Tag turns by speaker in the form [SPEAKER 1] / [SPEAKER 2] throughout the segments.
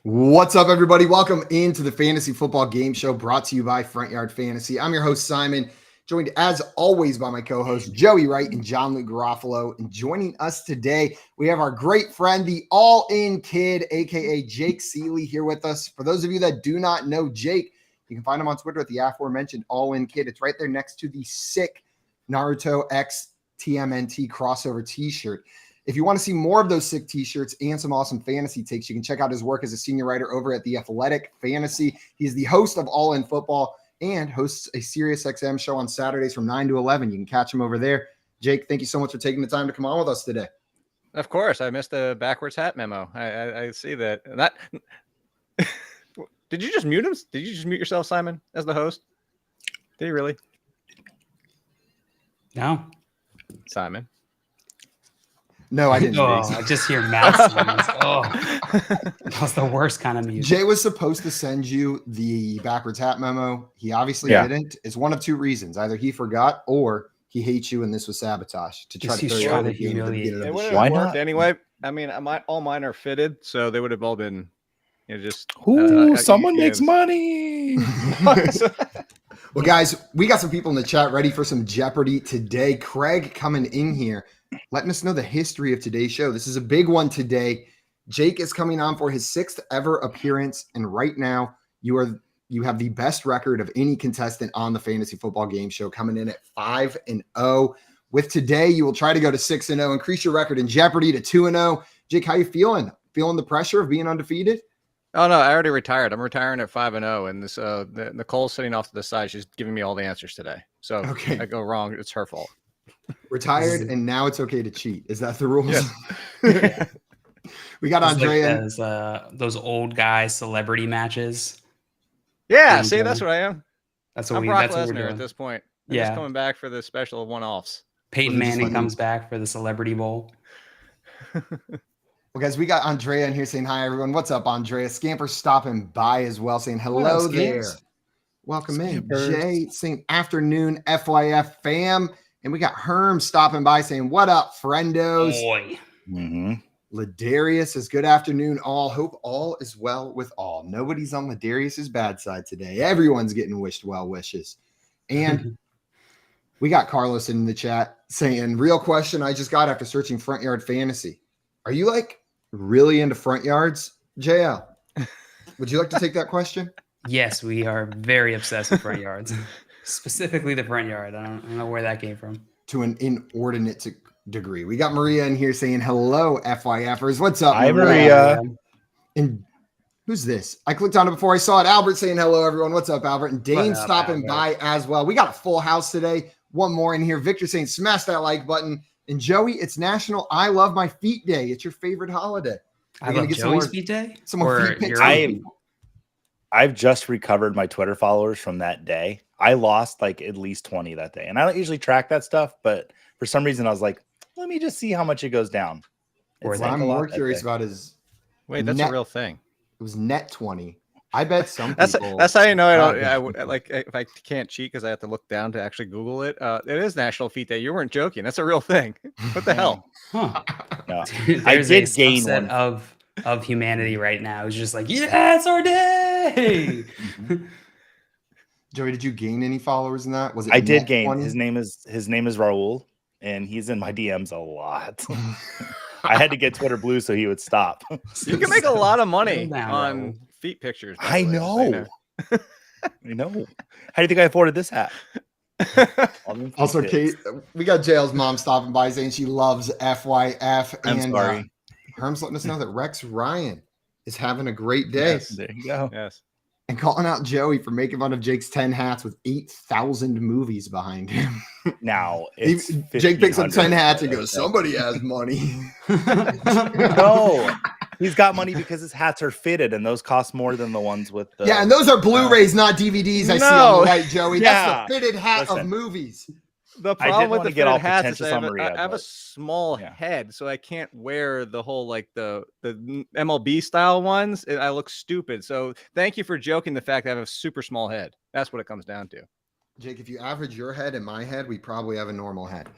[SPEAKER 1] What's up, everybody? Welcome into the Fantasy Football Game Show brought to you by Front Yard Fantasy. I'm your host, Simon, joined as always by my co-hosts, Joey Wright and John Luke Garofalo. And joining us today, we have our great friend, the All-In Kid, a.k.a. Jake Ciely, here with us. For those of you that do not know Jake, you can find him on Twitter at the aforementioned All-In Kid. It's right there next to the sick Naruto X TMNT crossover t-shirt. If you want to see more of those sick t-shirts and some awesome fantasy takes, you can check out his work as a senior writer over at The Athletic Fantasy. He's the host of All In Football and hosts a SiriusXM show on Saturdays from 9 to 11. You can catch him over there. Jake, thank you so much for taking the time to come on with us today.
[SPEAKER 2] Of course. I missed the backwards hat memo. I see that. Did you just mute him? Did you just mute yourself, Simon, as the host? Did you really?
[SPEAKER 3] No.
[SPEAKER 2] Simon.
[SPEAKER 1] No, I didn't.
[SPEAKER 3] I just hear mouth sounds. That was the worst kind of music.
[SPEAKER 1] Jay was supposed to send you the backwards hat memo. He obviously didn't. It's one of two reasons. Either he forgot or he hates you and this was sabotage to try to throw you out of the game.
[SPEAKER 2] It would have worked anyway. I mean, all mine are fitted, so they would have all been just.
[SPEAKER 4] Someone makes money.
[SPEAKER 1] Well, guys, we got some people in the chat ready for some Jeopardy today. Craig coming in here, letting us know the history of today's show. This is a big one today. Jake is coming on for his 6th ever appearance, and right now you have the best record of any contestant on the Fantasy Football Game Show, coming in at 5-0. With today, you will try to go to 6-0, increase your record in Jeopardy to 2-0. Jake, how you feeling? Feeling the pressure of being undefeated?
[SPEAKER 2] Oh, no, I already retired. I'm retiring at 5-0, and this Nicole's sitting off to the side. She's giving me all the answers today. So if I go wrong, it's her fault.
[SPEAKER 1] Retired, and now it's okay to cheat. Is that the rules?
[SPEAKER 2] Yeah.
[SPEAKER 1] We got Andrea.
[SPEAKER 3] Like those old guy celebrity matches.
[SPEAKER 2] Yeah, see, that's what I am.
[SPEAKER 3] I'm
[SPEAKER 2] Brock Lesnar at this point. I'm just coming back for the special one-offs.
[SPEAKER 3] Peyton Manning comes back for the Celebrity Bowl.
[SPEAKER 1] Well, guys, we got Andrea in here saying hi, everyone. What's up, Andrea? Scamper stopping by as well, saying hello there. Welcome in. Jay saying afternoon, FYF fam. And we got Herm stopping by saying, what up, friendos?
[SPEAKER 3] Boy.
[SPEAKER 4] Mm-hmm.
[SPEAKER 1] Ladarius says, good afternoon, all. Hope all is well with all. Nobody's on Ladarius's bad side today. Everyone's getting wished well wishes. And we got Carlos in the chat saying, real question I just got after searching Front Yard Fantasy. Are you like really into front yards, JL? Would you like to take that question?
[SPEAKER 3] Yes, we are very obsessed with front yards. Specifically the front yard. I don't know where that came from.
[SPEAKER 1] To an inordinate degree. We got Maria in here saying, hello, FYFers. What's up,
[SPEAKER 4] Hi, Maria.
[SPEAKER 1] And who's this? I clicked on it before I saw it. Albert saying, hello, everyone. What's up, Albert? And Dane stopping by as well. We got a full house today. One more in here. Victor saying, smash that like button. And Joey, it's National I Love My Feet Day. It's your favorite holiday.
[SPEAKER 3] I love Joey's feet day?
[SPEAKER 1] Some more feet pics.
[SPEAKER 4] I've just recovered my Twitter followers from that day. I lost like at least 20 that day. And I don't usually track that stuff, but for some reason I was like, let me just see how much it goes down.
[SPEAKER 1] What I'm more curious about is
[SPEAKER 2] that's a real thing.
[SPEAKER 1] It was net 20. I bet some people.
[SPEAKER 2] That's how you know I would like if I can't cheat because I have to look down to actually Google it. It is National Feet Day. You weren't joking. That's a real thing. What the hell?
[SPEAKER 3] Huh.
[SPEAKER 4] No.
[SPEAKER 3] I did gain one of humanity right now. It's just like, yeah, it's our day.
[SPEAKER 1] Joey, did you gain any followers in that? Was it?
[SPEAKER 4] I did gain.
[SPEAKER 1] 20?
[SPEAKER 4] His name is Raul, and he's in my DMs a lot. I had to get Twitter blue so he would stop.
[SPEAKER 2] You can make a lot of money on feet pictures.
[SPEAKER 4] I know. I know. How do you think I afforded this hat?
[SPEAKER 1] Also, Kate, we got JL's mom stopping by saying she loves FYF.
[SPEAKER 4] I'm sorry.
[SPEAKER 1] Herm's letting us know that Rex Ryan is having a great day.
[SPEAKER 4] Yes, there you go.
[SPEAKER 2] Yes.
[SPEAKER 1] And calling out Joey for making fun of Jake's 10 hats with 8,000 movies behind him.
[SPEAKER 4] Now,
[SPEAKER 1] Jake picks up 10 hats and goes, somebody has money.
[SPEAKER 4] No, he's got money because his hats are fitted, and those cost more than the ones with the...
[SPEAKER 1] Yeah, and those are Blu-rays, not DVDs I see on the right, Joey. That's the fitted hat of movies.
[SPEAKER 2] The problem with the fitted hats is I have a small head, so I can't wear the whole like the MLB style ones. I look stupid. So thank you for joking the fact that I have a super small head. That's what it comes down to.
[SPEAKER 1] Jake, if you average your head and my head, we probably have a normal head.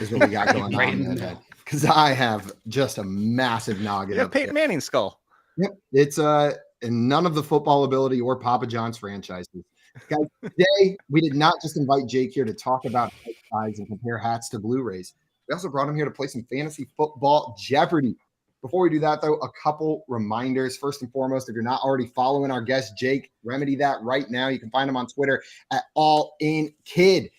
[SPEAKER 1] Is what we got going on in that head. Because I have just a massive noggin.
[SPEAKER 2] Yeah, Peyton Manning's skull.
[SPEAKER 1] Yep. It's and none of the football ability or Papa John's franchises. Guys, today we did not just invite Jake here to talk about sides and compare hats to Blu-rays. We also brought him here to play some Fantasy Football Jeopardy. Before we do that, though, a couple reminders. First and foremost, if you're not already following our guest, Jake, remedy that right now. You can find him on Twitter at AllInKid.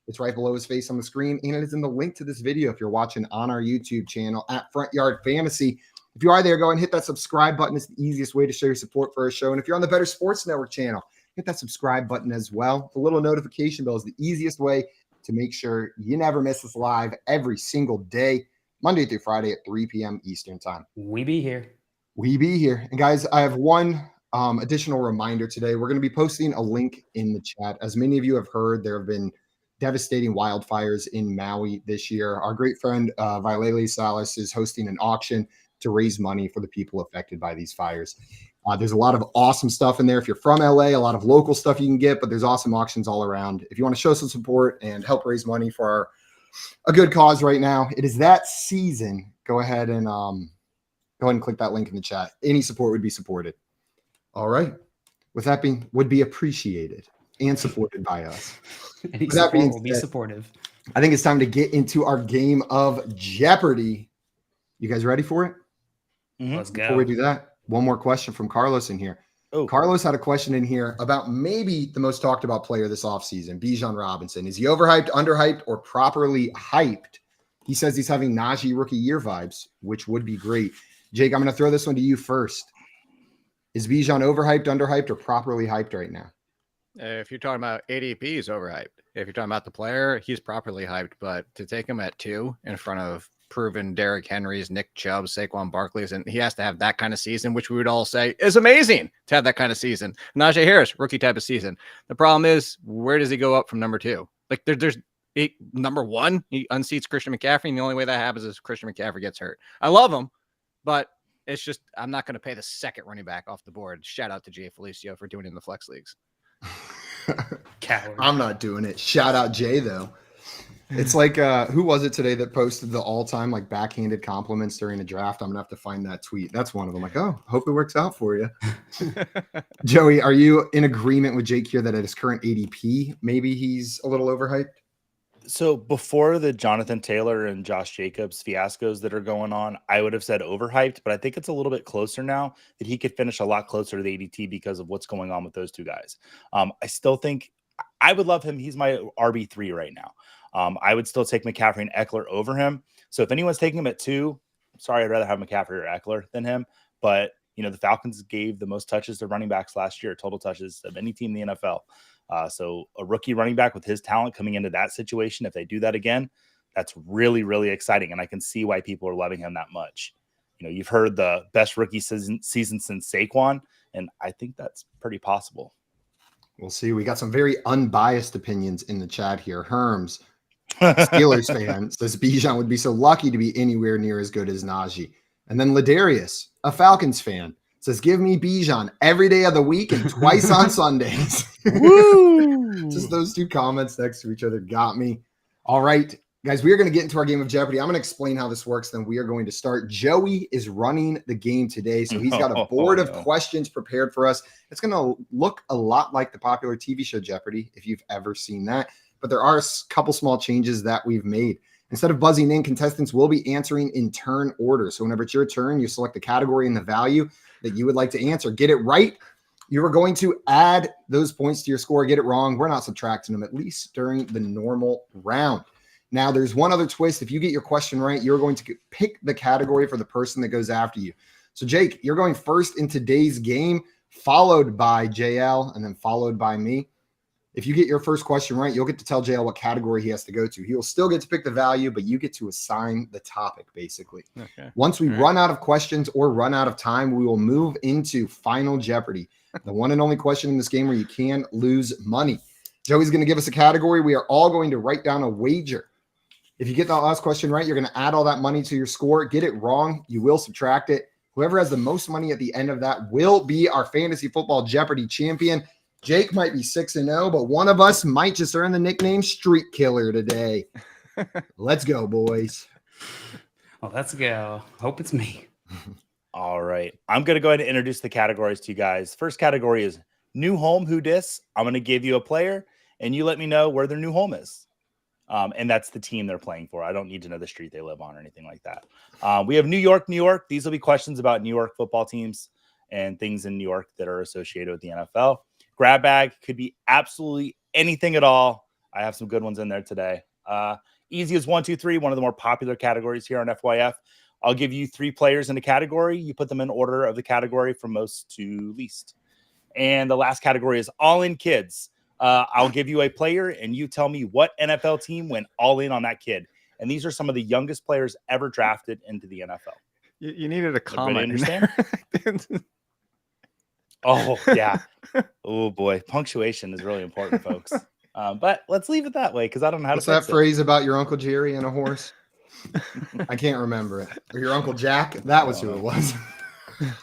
[SPEAKER 1] It's right below his face on the screen, and it is in the link to this video if you're watching on our YouTube channel at Front Yard Fantasy. If you are there, go ahead and hit that subscribe button. It's the easiest way to show your support for our show. And if you're on the Better Sports Network channel, hit that subscribe button as well. The little notification bell is the easiest way to make sure you never miss us live every single day, Monday through Friday at 3 p.m. Eastern time.
[SPEAKER 3] We be here.
[SPEAKER 1] We be here. And guys, I have one additional reminder today. We're going to be posting a link in the chat. As many of you have heard, there have been devastating wildfires in Maui this year. Our great friend Vailele Salas is hosting an auction to raise money for the people affected by these fires. There's a lot of awesome stuff in there. If you're from LA, a lot of local stuff you can get, but there's awesome auctions all around. If you want to show some support and help raise money for a good cause right now, it is that season. Go ahead and click that link in the chat. Any support would be supported. All right. With that being, would be appreciated and supported by us.
[SPEAKER 3] Any support will be supportive.
[SPEAKER 1] I think it's time to get into our game of Jeopardy. You guys ready for it?
[SPEAKER 3] Mm-hmm. Let's go.
[SPEAKER 1] Before we do that, one more question from Carlos in here. Oh. Carlos had a question in here about maybe the most talked about player this offseason, Bijan Robinson. Is he overhyped, underhyped, or properly hyped? He says he's having Najee rookie year vibes, which would be great. Jake, I'm going to throw this one to you first. Is Bijan overhyped, underhyped, or properly hyped right now?
[SPEAKER 2] If you're talking about ADP, he's overhyped. If you're talking about the player, he's properly hyped. But to take him at 2 in front of proven Derrick Henry's, Nick Chubb, Saquon Barkley's, and he has to have that kind of season, which we would all say is amazing to have that kind of season. Najee Harris, rookie type of season. The problem is, where does he go up from number 2? Like there's number 1, he unseats Christian McCaffrey, and the only way that happens is Christian McCaffrey gets hurt. I love him, but it's just I'm not going to pay the second running back off the board. Shout out to Jay Felicio for doing it in the flex leagues.
[SPEAKER 1] I'm not doing it. Shout out Jay though. It's like who was it today that posted the all-time like backhanded compliments during the draft? I'm gonna have to find that tweet. That's one of them. Like, oh, hope it works out for you. Joey, are you in agreement with Jake here that at his current ADP, maybe he's a little overhyped?
[SPEAKER 4] So before the Jonathan Taylor and Josh Jacobs fiascos that are going on, I would have said overhyped, but I think it's a little bit closer now that he could finish a lot closer to the ADT because of what's going on with those two guys. I still think I would love him. He's my RB3 right now. I would still take McCaffrey and Eckler over him. So if anyone's taking him at 2, sorry, I'd rather have McCaffrey or Eckler than him. But, you know, the Falcons gave the most touches to running backs last year, total touches of any team in the NFL. So a rookie running back with his talent coming into that situation, if they do that again, that's really, really exciting. And I can see why people are loving him that much. You know, you've heard the best rookie season since Saquon, and I think that's pretty possible.
[SPEAKER 1] We'll see. We got some very unbiased opinions in the chat here. Herms, Steelers fan, says Bijan would be so lucky to be anywhere near as good as Najee. And then Ladarius, a Falcons fan, says, give me Bijan every day of the week and twice on Sundays. Woo! Just those two comments next to each other got me. All right, guys, we are going to get into our game of Jeopardy. I'm going to explain how this works. Then we are going to start. Joey is running the game today. So he's got a board of questions prepared for us. It's going to look a lot like the popular TV show Jeopardy, if you've ever seen that. But there are a couple small changes that we've made. Instead of buzzing in, contestants will be answering in turn order. So whenever it's your turn, you select the category and the value that you would like to answer. Get it right, you are going to add those points to your score. Get it wrong, we're not subtracting them, at least during the normal round. Now, there's one other twist. If you get your question right, you're going to pick the category for the person that goes after you. So, Jake, you're going first in today's game, followed by JL, and then followed by me. If you get your first question right, you'll get to tell JL what category he has to go to. He will still get to pick the value, but you get to assign the topic, basically. Okay. Once we run out of questions or run out of time, we will move into Final Jeopardy, the one and only question in this game where you can lose money. Joey's going to give us a category. We are all going to write down a wager. If you get that last question right, you're going to add all that money to your score. Get it wrong, you will subtract it. Whoever has the most money at the end of that will be our Fantasy Football Jeopardy champion. Jake might be 6-0, but one of us might just earn the nickname Street Killer today. Let's go, boys.
[SPEAKER 3] Well, let's go. Hope it's me.
[SPEAKER 4] All right. I'm going to go ahead and introduce the categories to you guys. First category is new home, who dis. I'm going to give you a player, and you let me know where their new home is. And that's the team they're playing for. I don't need to know the street they live on or anything like that. We have New York, New York. These will be questions about New York football teams and things in New York that are associated with the NFL. Grab bag could be absolutely anything at all. I have some good ones in there today. Easy as 1, 2, 3, one of the more popular categories here on FYF. I'll give you 3 players in a category. You put them in order of the category from most to least. And the last category is all in kids. I'll give you a player and you tell me what NFL team went all in on that kid. And these are some of the youngest players ever drafted into the NFL.
[SPEAKER 2] You needed a comment.
[SPEAKER 4] Understand? Oh, yeah. Oh, boy. Punctuation is really important, folks. But let's leave it that way because I don't know how
[SPEAKER 1] What's
[SPEAKER 4] to fix
[SPEAKER 1] that phrase about your Uncle Jerry and a horse? I can't remember it. Or your Uncle Jack? That was who it was.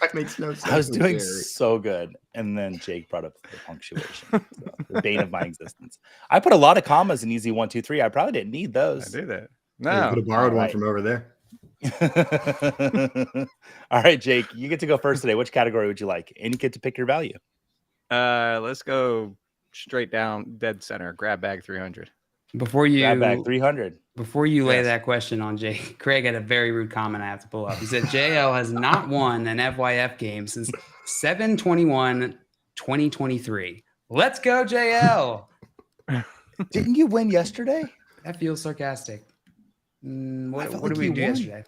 [SPEAKER 1] That makes no sense.
[SPEAKER 4] I was doing so good. And then Jake brought up the punctuation. So, the bane of my existence. I put a lot of commas in easy 1, 2, 3. I probably didn't need those.
[SPEAKER 2] I did that.
[SPEAKER 1] No. You could have borrowed one from over there.
[SPEAKER 4] All right, Jake, you get to go first today. Which category would you like? And you get to pick your value.
[SPEAKER 2] Let's go straight down dead center. Grab bag 300.
[SPEAKER 3] Before you
[SPEAKER 4] grab bag 300.
[SPEAKER 3] Before you lay that question on Jake, Craig had a very rude comment I have to pull up. He said JL has not won an FYF game since 7/21/2023. Let's go, JL.
[SPEAKER 4] Didn't you win yesterday?
[SPEAKER 3] That feels sarcastic. What did we do yesterday?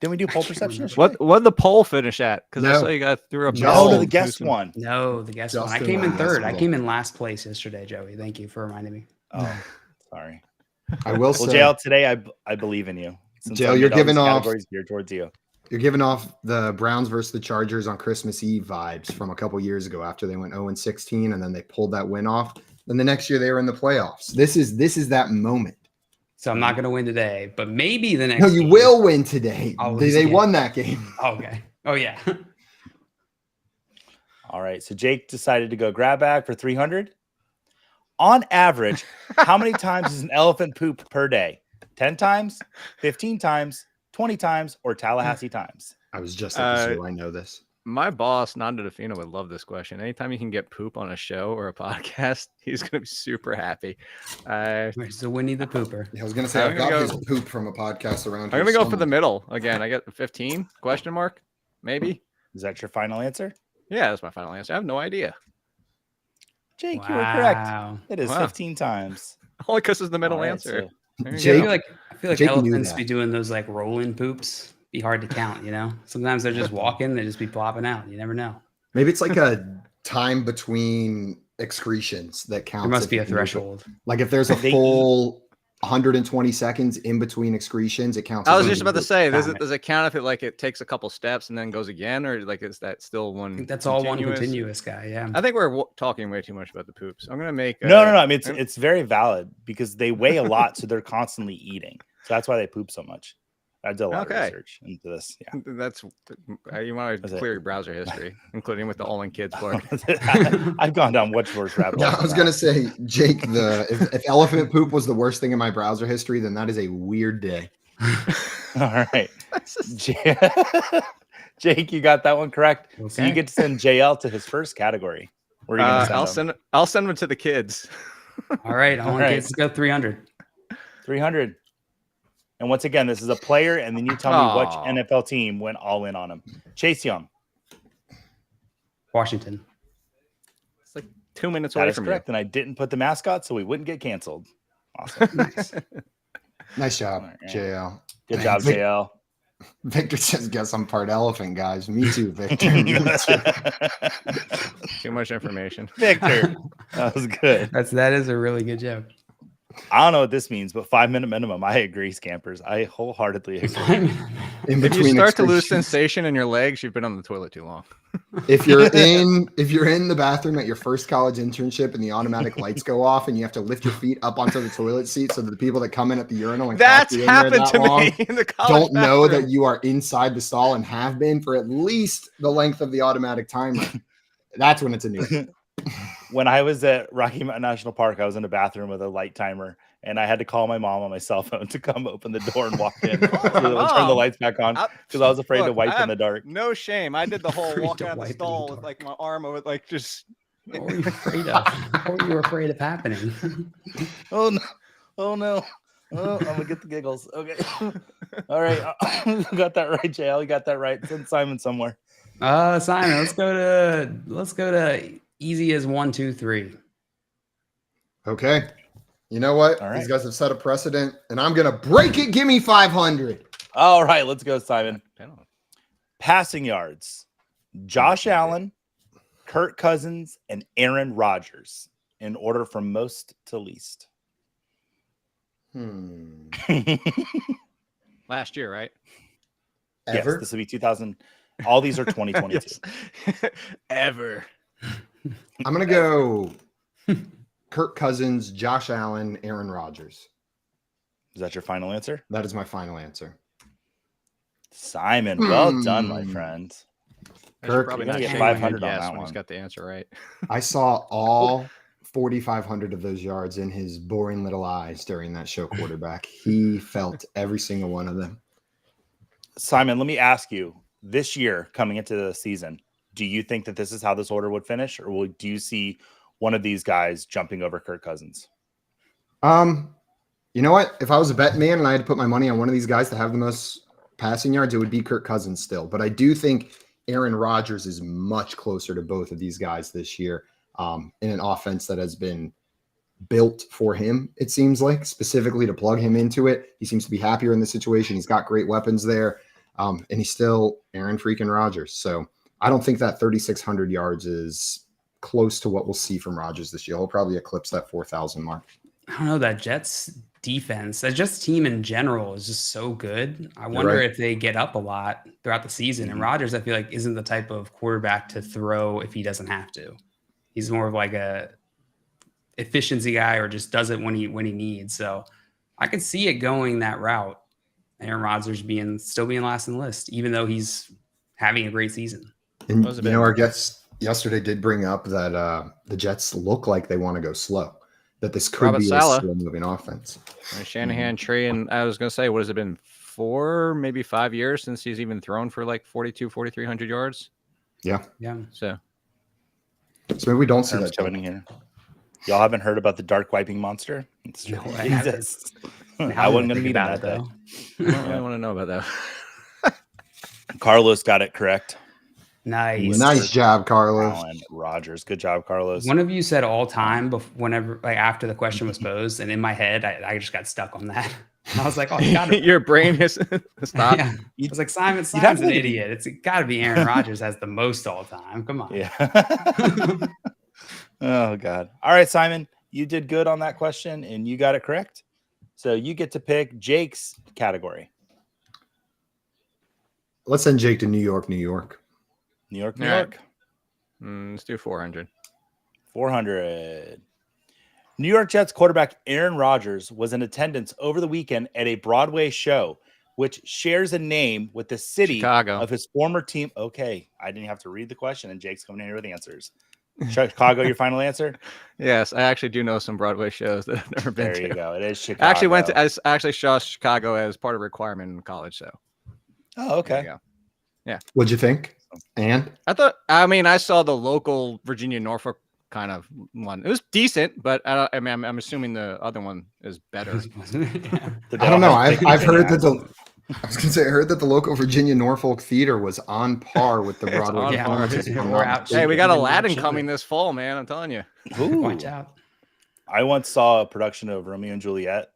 [SPEAKER 4] Didn't we do poll perception?
[SPEAKER 2] What did the poll finish at? Because I saw you guys threw up.
[SPEAKER 4] No, the guest one.
[SPEAKER 3] No, the guest one. I came in third. I came in last place yesterday, Joey. Thank you for reminding me.
[SPEAKER 4] Oh, sorry.
[SPEAKER 1] I will say,
[SPEAKER 4] JL, today I believe in you.
[SPEAKER 1] JL, you're giving off
[SPEAKER 4] geared towards you.
[SPEAKER 1] You're giving off the Browns versus the Chargers on Christmas Eve vibes from a couple years ago after they went 0-16 and then they pulled that win off. Then the next year they were in the playoffs. This is that moment.
[SPEAKER 3] So I'm not going to win today, but maybe the next.
[SPEAKER 1] No, you will win today. They won that game.
[SPEAKER 3] Okay. Oh yeah.
[SPEAKER 4] All right. So Jake decided to go grab bag for 300. On average, how many times is an elephant poop per day? 10 times, 15 times, 20 times, or Tallahassee times?
[SPEAKER 1] I was just at the show. I know this.
[SPEAKER 2] My boss, Nando DeFino, would love this question. Anytime you can get poop on a show or a podcast, he's going to be super happy.
[SPEAKER 3] So Winnie the Pooper.
[SPEAKER 1] Yeah, I was going to say, I've got his poop from a podcast around
[SPEAKER 2] I'm going to go for the middle. Again, I get 15? Question mark? Maybe?
[SPEAKER 4] Is that your final answer?
[SPEAKER 2] Yeah, that's my final answer. I have no idea.
[SPEAKER 4] Jake, you were correct. It is 15 times.
[SPEAKER 2] Only because it's the middle answer.
[SPEAKER 3] So I feel like elephants be doing those like rolling poops. Be hard to count, you know? Sometimes they're just walking, they just be plopping out. You never know.
[SPEAKER 1] Maybe it's like a time between excretions that counts.
[SPEAKER 3] There must be a threshold.
[SPEAKER 1] Like if there's a full 120 seconds in between excretions, it counts.
[SPEAKER 2] I was just about to say, does it count if it takes a couple steps and then goes again, or like is that still one?
[SPEAKER 3] I think that's all one continuous guy. Yeah.
[SPEAKER 2] I think we're talking way too much about the poops. I'm gonna make
[SPEAKER 4] no. I mean, it's very valid because they weigh a lot, so they're constantly eating. So that's why they poop so much. I did a lot of research into this. Yeah,
[SPEAKER 2] that's you want to clear your browser history, including with the all in kids part.
[SPEAKER 4] I've gone down which worst rabbit hole.
[SPEAKER 1] Yeah, I was gonna say, Jake, if elephant poop was the worst thing in my browser history, then that is a weird day.
[SPEAKER 4] All right, Jake, you got that one correct. Okay. So you get to send JL to his first category. Where are you gonna
[SPEAKER 2] I'll send him to the kids.
[SPEAKER 3] All right, I want kids to go 300.
[SPEAKER 4] 300. And once again, this is a player, and then you tell me which NFL team went all in on him. Chase Young.
[SPEAKER 3] Washington.
[SPEAKER 2] It's like 2 minutes away from
[SPEAKER 4] correct. And I didn't put the mascot so we wouldn't get canceled. Awesome.
[SPEAKER 1] Nice job, right. JL.
[SPEAKER 4] Good job, JL.
[SPEAKER 1] Victor says, guess I'm part elephant, guys. Me too, Victor.
[SPEAKER 2] Too much information.
[SPEAKER 4] Victor. That was good.
[SPEAKER 3] That is a really good joke.
[SPEAKER 4] I don't know what this means, but 5-minute minimum. I agree, Scampers. I wholeheartedly agree.
[SPEAKER 2] If you start to lose sensation in your legs, you've been on the toilet too long.
[SPEAKER 1] If you're in the bathroom at your first college internship and the automatic lights go off and you have to lift your feet up onto the toilet seat so that the people that come in at the urinal and
[SPEAKER 2] that's happened to me in the college
[SPEAKER 1] don't know that you are inside the stall and have been for at least the length of the automatic timer. That's when it's a new.
[SPEAKER 4] When I was at Rocky Mountain National Park, I was in a bathroom with a light timer, and I had to call my mom on my cell phone to come open the door and walk in so turn the lights back on because I was afraid to wipe in the dark.
[SPEAKER 2] No shame. I did the whole walk out the stall with like my arm over, like just.
[SPEAKER 3] What were you afraid of? What were you afraid of happening?
[SPEAKER 4] Oh no! Oh no! Oh, I'm gonna get the giggles. Okay. All right. You got that right, JL. You got that right. Send Simon somewhere.
[SPEAKER 3] Simon, let's go to easy as 1, 2, 3.
[SPEAKER 1] Okay. You know what?
[SPEAKER 4] All right.
[SPEAKER 1] These guys have set a precedent, and I'm gonna break it. Give me 500.
[SPEAKER 4] All right, let's go, Simon. Passing yards: Josh Allen, Kirk Cousins, and Aaron Rodgers in order from most to least.
[SPEAKER 2] Last year, right?
[SPEAKER 1] Ever?
[SPEAKER 4] Yes, this will be 2000. All these are 2022.
[SPEAKER 2] Ever.
[SPEAKER 1] I'm going to go Kirk Cousins, Josh Allen, Aaron Rodgers.
[SPEAKER 4] Is that your final answer?
[SPEAKER 1] That is my final answer.
[SPEAKER 4] Simon, well done, my friend.
[SPEAKER 1] Kirk,
[SPEAKER 2] probably
[SPEAKER 4] you're
[SPEAKER 2] not
[SPEAKER 4] gonna get
[SPEAKER 2] get
[SPEAKER 4] 500 on that
[SPEAKER 2] when
[SPEAKER 4] one.
[SPEAKER 2] he's got the answer right.
[SPEAKER 1] I saw all 4,500 of those yards in his boring little eyes during that show quarterback. He felt every single one of them.
[SPEAKER 4] Simon, let me ask you, this year coming into the season, do you think that this is how this order would finish, or do you see one of these guys jumping over Kirk Cousins?
[SPEAKER 1] You know what? If I was a bet man and I had to put my money on one of these guys to have the most passing yards, it would be Kirk Cousins still. But I do think Aaron Rodgers is much closer to both of these guys this year in an offense that has been built for him, it seems like, specifically to plug him into it. He seems to be happier in the situation. He's got great weapons there, and he's still Aaron freaking Rodgers. So I don't think that 3,600 yards is close to what we'll see from Rodgers this year. He'll probably eclipse that 4,000 mark.
[SPEAKER 3] I don't know, that Jets defense, that Jets team in general is just so good. I wonder if they get up a lot throughout the season. And Rodgers, I feel like, isn't the type of quarterback to throw if he doesn't have to. He's more of like a efficiency guy, or just does it when he needs. So I could see it going that route. Aaron Rodgers still being last in the list, even though he's having a great season.
[SPEAKER 1] And you know, our guest yesterday did bring up that the Jets look like they want to go slow. That this could be a slow-moving offense.
[SPEAKER 2] Shanahan, Trey, and I was going to say, what has it been, 4, maybe 5 years since he's even thrown for like 4,300 yards?
[SPEAKER 1] Yeah.
[SPEAKER 2] So
[SPEAKER 1] maybe we don't see that
[SPEAKER 4] coming in here. Y'all haven't heard about the dark wiping monster? It's true. It exists. I wasn't going to meet on that day.
[SPEAKER 2] I don't really want to know about that.
[SPEAKER 4] Carlos got it correct.
[SPEAKER 1] Nice job, Carlos.
[SPEAKER 4] Allen Rodgers. Good job, Carlos.
[SPEAKER 3] One of you said all time whenever, like, after the question was posed, and in my head, I just got stuck on that. I was like, oh, you got it.
[SPEAKER 2] Your brain has stopped.
[SPEAKER 3] Yeah. I was like, Simon's an idiot. It's got to be Aaron Rodgers has the most all time. Come on.
[SPEAKER 4] Yeah. Oh, God. All right, Simon, you did good on that question, and you got it correct. So you get to pick Jake's category.
[SPEAKER 1] Let's send Jake to New York, New York.
[SPEAKER 4] New York, New York.
[SPEAKER 2] Let's do 400.
[SPEAKER 4] 400. New York Jets quarterback Aaron Rodgers was in attendance over the weekend at a Broadway show, which shares a name with the city of his former team. Okay, I didn't have to read the question, and Jake's coming in here with answers. Chicago, your final answer?
[SPEAKER 2] Yes, I actually do know some Broadway shows that I've never been to.
[SPEAKER 4] There you go. It is Chicago.
[SPEAKER 2] I actually saw Chicago as part of a requirement in college. So.
[SPEAKER 4] Oh, okay.
[SPEAKER 2] Yeah.
[SPEAKER 1] What'd you think? And
[SPEAKER 2] I saw the local Virginia Norfolk kind of one. It was decent, but I'm assuming the other one is better.
[SPEAKER 1] I don't know. I've heard that I heard that the local Virginia Norfolk Theater was on par with the Broadway performances.
[SPEAKER 2] Hey, we got Aladdin coming this fall, man. I'm telling you.
[SPEAKER 3] Ooh. Watch out.
[SPEAKER 4] I once saw a production of Romeo and Juliet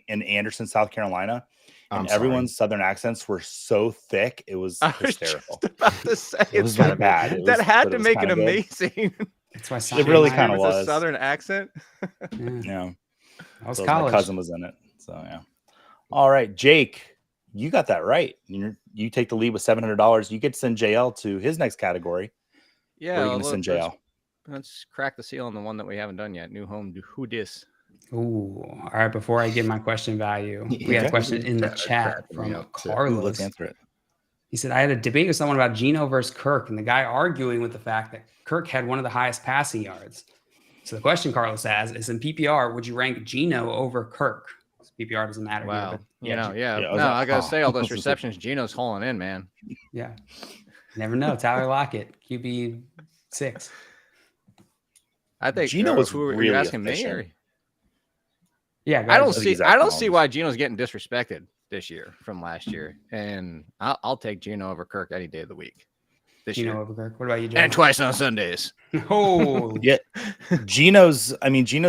[SPEAKER 4] in Anderson, South Carolina. And everyone's Southern accents were so thick, it was hysterical.
[SPEAKER 2] Just about to say,
[SPEAKER 4] it was kind of bad.
[SPEAKER 2] That had to make it amazing.
[SPEAKER 3] That's why
[SPEAKER 4] it really kind of was
[SPEAKER 2] a Southern accent.
[SPEAKER 4] Yeah,
[SPEAKER 3] I was college.
[SPEAKER 4] My cousin was in it, so yeah. All right, Jake, you got that right. You take the lead with $700. You get to send JL to his next category.
[SPEAKER 2] Yeah,
[SPEAKER 4] where are you going to send JL?
[SPEAKER 2] Let's crack the seal on the one that we haven't done yet. New home. Who dis?
[SPEAKER 3] Ooh, all right. Before I give my question value, we had a question in the chat from Carlos.
[SPEAKER 4] Let's answer it.
[SPEAKER 3] He said, I had a debate with someone about Geno versus Kirk, and the guy arguing with the fact that Kirk had one of the highest passing yards. So the question Carlos has is, in PPR, would you rank Geno over Kirk? PPR doesn't matter.
[SPEAKER 2] Wow.
[SPEAKER 3] Here, but
[SPEAKER 2] I gotta say, all those receptions, Geno's hauling in, man.
[SPEAKER 3] Yeah. Never know. Tyler Lockett, QB 6.
[SPEAKER 2] I think
[SPEAKER 4] Geno was really
[SPEAKER 2] you asking
[SPEAKER 4] efficient.
[SPEAKER 2] me.
[SPEAKER 3] Yeah,
[SPEAKER 2] I don't see why Geno's getting disrespected this year from last year, and I'll take Geno over Kirk any day of the week.
[SPEAKER 3] Geno over Kirk. What about you, Joe?
[SPEAKER 2] And twice on Sundays.
[SPEAKER 3] Oh,
[SPEAKER 4] yeah. Geno's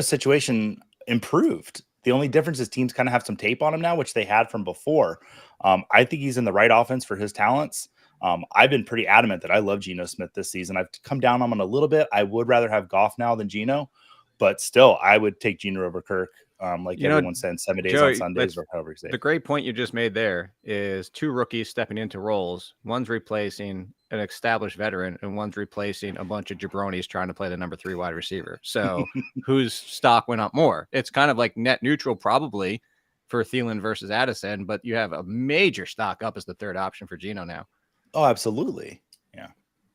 [SPEAKER 4] situation improved. The only difference is teams kind of have some tape on him now, which they had from before. I think he's in the right offense for his talents. I've been pretty adamant that I love Geno Smith this season. I've come down on him a little bit. I would rather have Goff now than Geno, but still, I would take Geno over Kirk. Everyone's saying 7 days on Sundays or however you say.
[SPEAKER 2] The great point you just made there is 2 rookies stepping into roles. One's replacing an established veteran, and one's replacing a bunch of jabronis trying to play the number 3 wide receiver. So whose stock went up more? It's kind of like net neutral probably for Thielen versus Addison, but you have a major stock up as the third option for Geno now.
[SPEAKER 4] Oh, absolutely. Yeah.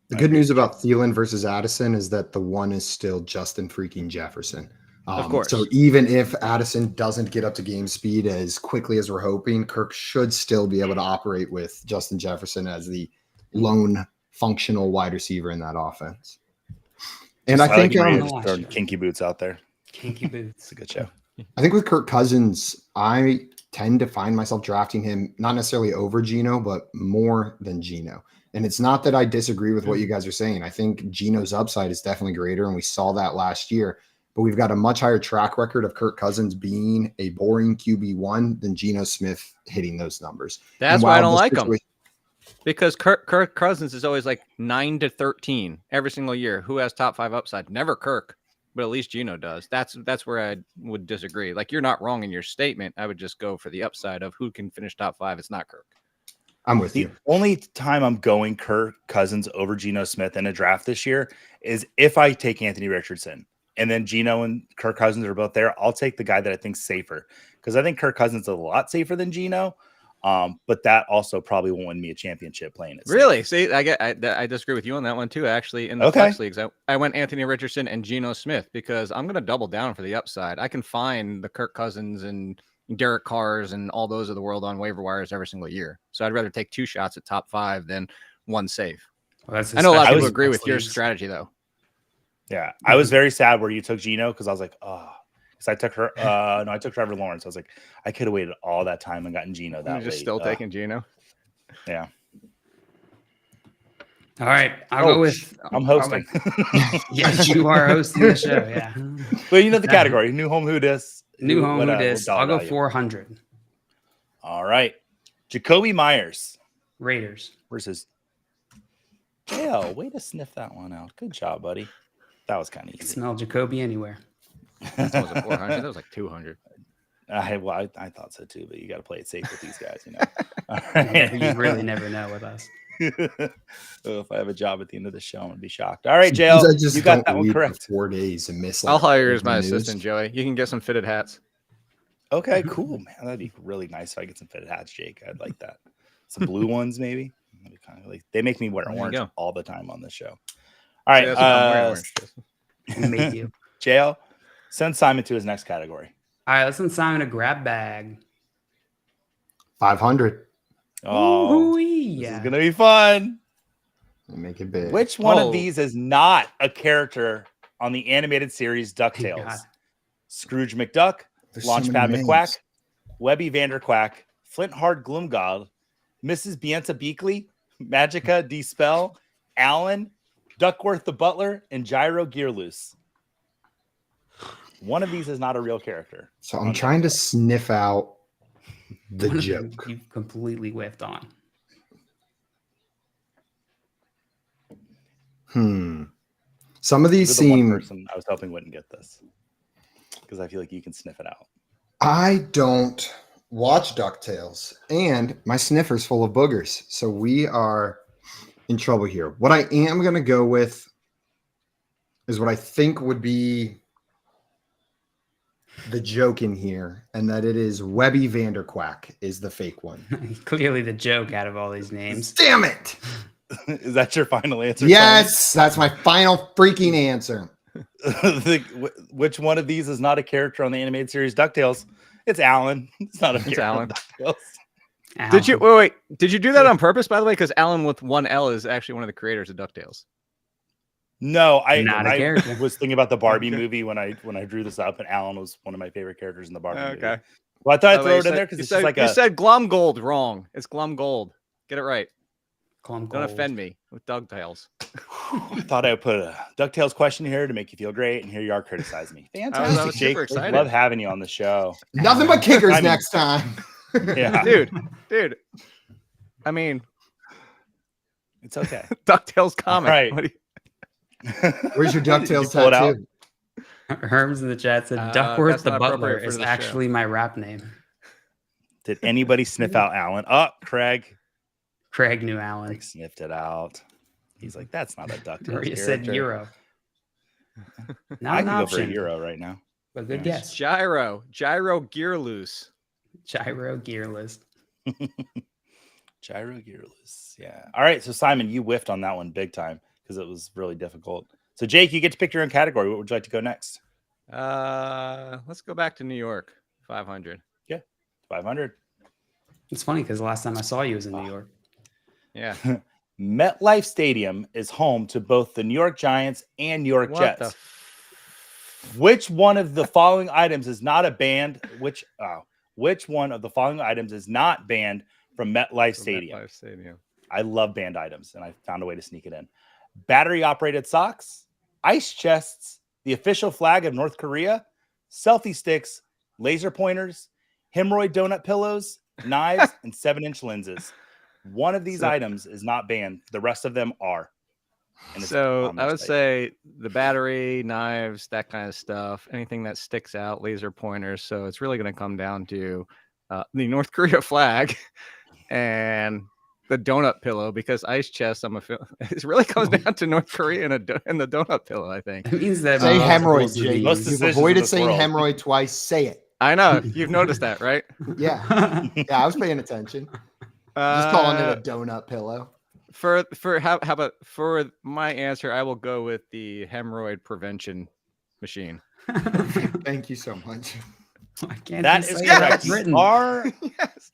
[SPEAKER 1] The good news about Thielen versus Addison is that the one is still Justin freaking Jefferson.
[SPEAKER 2] Of course.
[SPEAKER 1] So even if Addison doesn't get up to game speed as quickly as we're hoping, Kirk should still be able to operate with Justin Jefferson as the lone functional wide receiver in that offense. And I think
[SPEAKER 4] throwing kinky boots out there.
[SPEAKER 3] Kinky boots.
[SPEAKER 4] It's a good show.
[SPEAKER 1] I think with Kirk Cousins, I tend to find myself drafting him not necessarily over Geno, but more than Geno. And it's not that I disagree with what you guys are saying. I think Geno's upside is definitely greater, and we saw that last year. But we've got a much higher track record of Kirk Cousins being a boring QB1 than Geno Smith hitting those numbers.
[SPEAKER 2] That's why I don't like him. Because Kirk Cousins is always like 9 to 13 every single year. Who has top 5 upside? Never Kirk, but at least Geno does. That's where I would disagree. Like, you're not wrong in your statement. I would just go for the upside of who can finish top 5. It's not Kirk.
[SPEAKER 1] I'm with you.
[SPEAKER 4] The only time I'm going Kirk Cousins over Geno Smith in a draft this year is if I take Anthony Richardson. And then Geno and Kirk Cousins are both there. I'll take the guy that I think's safer, because I think Kirk Cousins is a lot safer than Geno. But that also probably won't win me a championship playing it.
[SPEAKER 2] Really? See, I disagree with you on that one too. Actually, in the flex leagues, I went Anthony Richardson and Geno Smith because I'm going to double down for the upside. I can find the Kirk Cousins and Derek Carrs and all those of the world on waiver wires every single year. So I'd rather take 2 shots at top 5 than 1 save. Well, I know a lot of people agree with your strategy though.
[SPEAKER 4] Yeah, I was very sad where you took Geno, because I was like, oh, because I took her. No, I took Trevor Lawrence. I was like, I could have waited all that time and gotten Geno that
[SPEAKER 2] You're just still taking Geno.
[SPEAKER 4] Yeah.
[SPEAKER 3] All right, I'll go with.
[SPEAKER 4] I'm hosting.
[SPEAKER 3] Yes, you are hosting the show. Yeah.
[SPEAKER 4] Well, you know the category: new home who dis.
[SPEAKER 3] New home who dis. I'll go 400.
[SPEAKER 4] All right, Jacoby Myers,
[SPEAKER 3] Raiders
[SPEAKER 4] versus. Yeah, way to sniff that one out. Good job, buddy. That was kind of easy.
[SPEAKER 3] Smell Jacoby anywhere.
[SPEAKER 2] That wasn't 400. That was like 200.
[SPEAKER 4] I thought so too, but you got to play it safe with these guys, you know. All right.
[SPEAKER 3] You really never know with us.
[SPEAKER 4] If I have a job at the end of the show, I'm gonna be shocked. All right, JL, you got that one correct.
[SPEAKER 1] 4 days and miss.
[SPEAKER 2] I'll hire you as my assistant, Joey. You can get some fitted hats.
[SPEAKER 4] Okay, cool, man. That'd be really nice if I get some fitted hats, Jake. I'd like that. Some blue ones, maybe. That'd be kind of like, they make me wear orange all the time on this show. All right,
[SPEAKER 3] make you.
[SPEAKER 4] JL, send Simon to his next category.
[SPEAKER 3] All right, let's send Simon a grab bag.
[SPEAKER 1] 500.
[SPEAKER 4] Oh, this is gonna be fun.
[SPEAKER 1] Make it big.
[SPEAKER 4] Which one of these is not a character on the animated series DuckTales? Scrooge McDuck, Launchpad McQuack, Webby Vanderquack, Flintheart Gloomgold, Mrs. Bienta Beakley, Magica D. Spell, Alan, Duckworth the Butler, and Gyro Gearloose. One of these is not a real character.
[SPEAKER 1] So I'm trying to sniff out the joke.
[SPEAKER 3] You've completely whiffed on.
[SPEAKER 1] Some of these seem.
[SPEAKER 4] One person I was hoping wouldn't get this, because I feel like you can sniff it out.
[SPEAKER 1] I don't watch DuckTales, and my sniffer's full of boogers. So we are in trouble here. What I am going to go with is what I think would be the joke in here, and that it is Webby Vanderquack is the fake one.
[SPEAKER 3] Clearly the joke out of all these names.
[SPEAKER 1] Damn it!
[SPEAKER 4] Is that your final answer?
[SPEAKER 1] Yes, that's my final freaking answer.
[SPEAKER 4] Which one of these is not a character on the animated series DuckTales? It's Alan. It's not a character on DuckTales.
[SPEAKER 3] Alan.
[SPEAKER 2] Did you wait? Did you do that on purpose, by the way? Because Alan with one L is actually one of the creators of DuckTales.
[SPEAKER 4] No, I was thinking about the Barbie movie when I drew this up, and Alan was one of my favorite characters in the Barbie movie. Okay. Well, I thought I'd throw it in there because it's just like
[SPEAKER 2] you said Glumgold wrong. It's Glumgold. Get it right.
[SPEAKER 3] Glumgold.
[SPEAKER 2] Don't offend me with DuckTales.
[SPEAKER 4] I thought I would put a DuckTales question here to make you feel great, and here you are criticizing me. Fantastic,
[SPEAKER 2] I was super excited.
[SPEAKER 4] Love having you on the show.
[SPEAKER 1] Nothing but kickers next time.
[SPEAKER 4] Yeah,
[SPEAKER 2] dude. I mean,
[SPEAKER 4] it's okay.
[SPEAKER 2] DuckTales comic.
[SPEAKER 4] Right.
[SPEAKER 1] Where's your DuckTales tattoo?
[SPEAKER 3] Herms in the chat said Duckworth the Butler is actually my rap name.
[SPEAKER 4] Did anybody sniff out Alan? Oh, Craig
[SPEAKER 3] knew Alan.
[SPEAKER 4] Craig sniffed it out. He's like, that's not a DuckTales.
[SPEAKER 3] Maria said Euro.
[SPEAKER 4] I can go for a Euro right now.
[SPEAKER 3] But good guess.
[SPEAKER 2] Gyro gear loose.
[SPEAKER 3] Gyro gearless.
[SPEAKER 4] Gyro gearless. Yeah. All right. So Simon, you whiffed on that one big time because it was really difficult. So Jake, you get to pick your own category. What would you like to go next?
[SPEAKER 2] Let's go back to New York. 500.
[SPEAKER 4] Yeah. 500.
[SPEAKER 3] It's funny because the last time I saw you was in New York.
[SPEAKER 2] Yeah.
[SPEAKER 4] MetLife Stadium is home to both the New York Giants and New York Jets. Which one of the following items is not a banned? Which one of the following items is not banned from MetLife Stadium?
[SPEAKER 2] MetLife Stadium.
[SPEAKER 4] I love banned items, and I found a way to sneak it in. Battery-operated socks, ice chests, the official flag of North Korea, selfie sticks, laser pointers, hemorrhoid donut pillows, knives, and 7-inch lenses. One of these items is not banned. The rest of them are.
[SPEAKER 2] So I would say the battery, knives, that kind of stuff, anything that sticks out, laser pointers. So it's really going to come down to the North Korea flag and the donut pillow, because ice chest, it really comes down to North Korea and the donut pillow, I think.
[SPEAKER 3] It means that
[SPEAKER 1] say hemorrhoid, Jake. You've avoided saying hemorrhoid twice. Say it.
[SPEAKER 2] I know. You've noticed that, right?
[SPEAKER 1] Yeah. Yeah, I was paying attention. Just calling it a donut pillow.
[SPEAKER 2] For how about for my answer, I will go with the hemorrhoid prevention machine.
[SPEAKER 1] Thank you so much.
[SPEAKER 4] That is correct.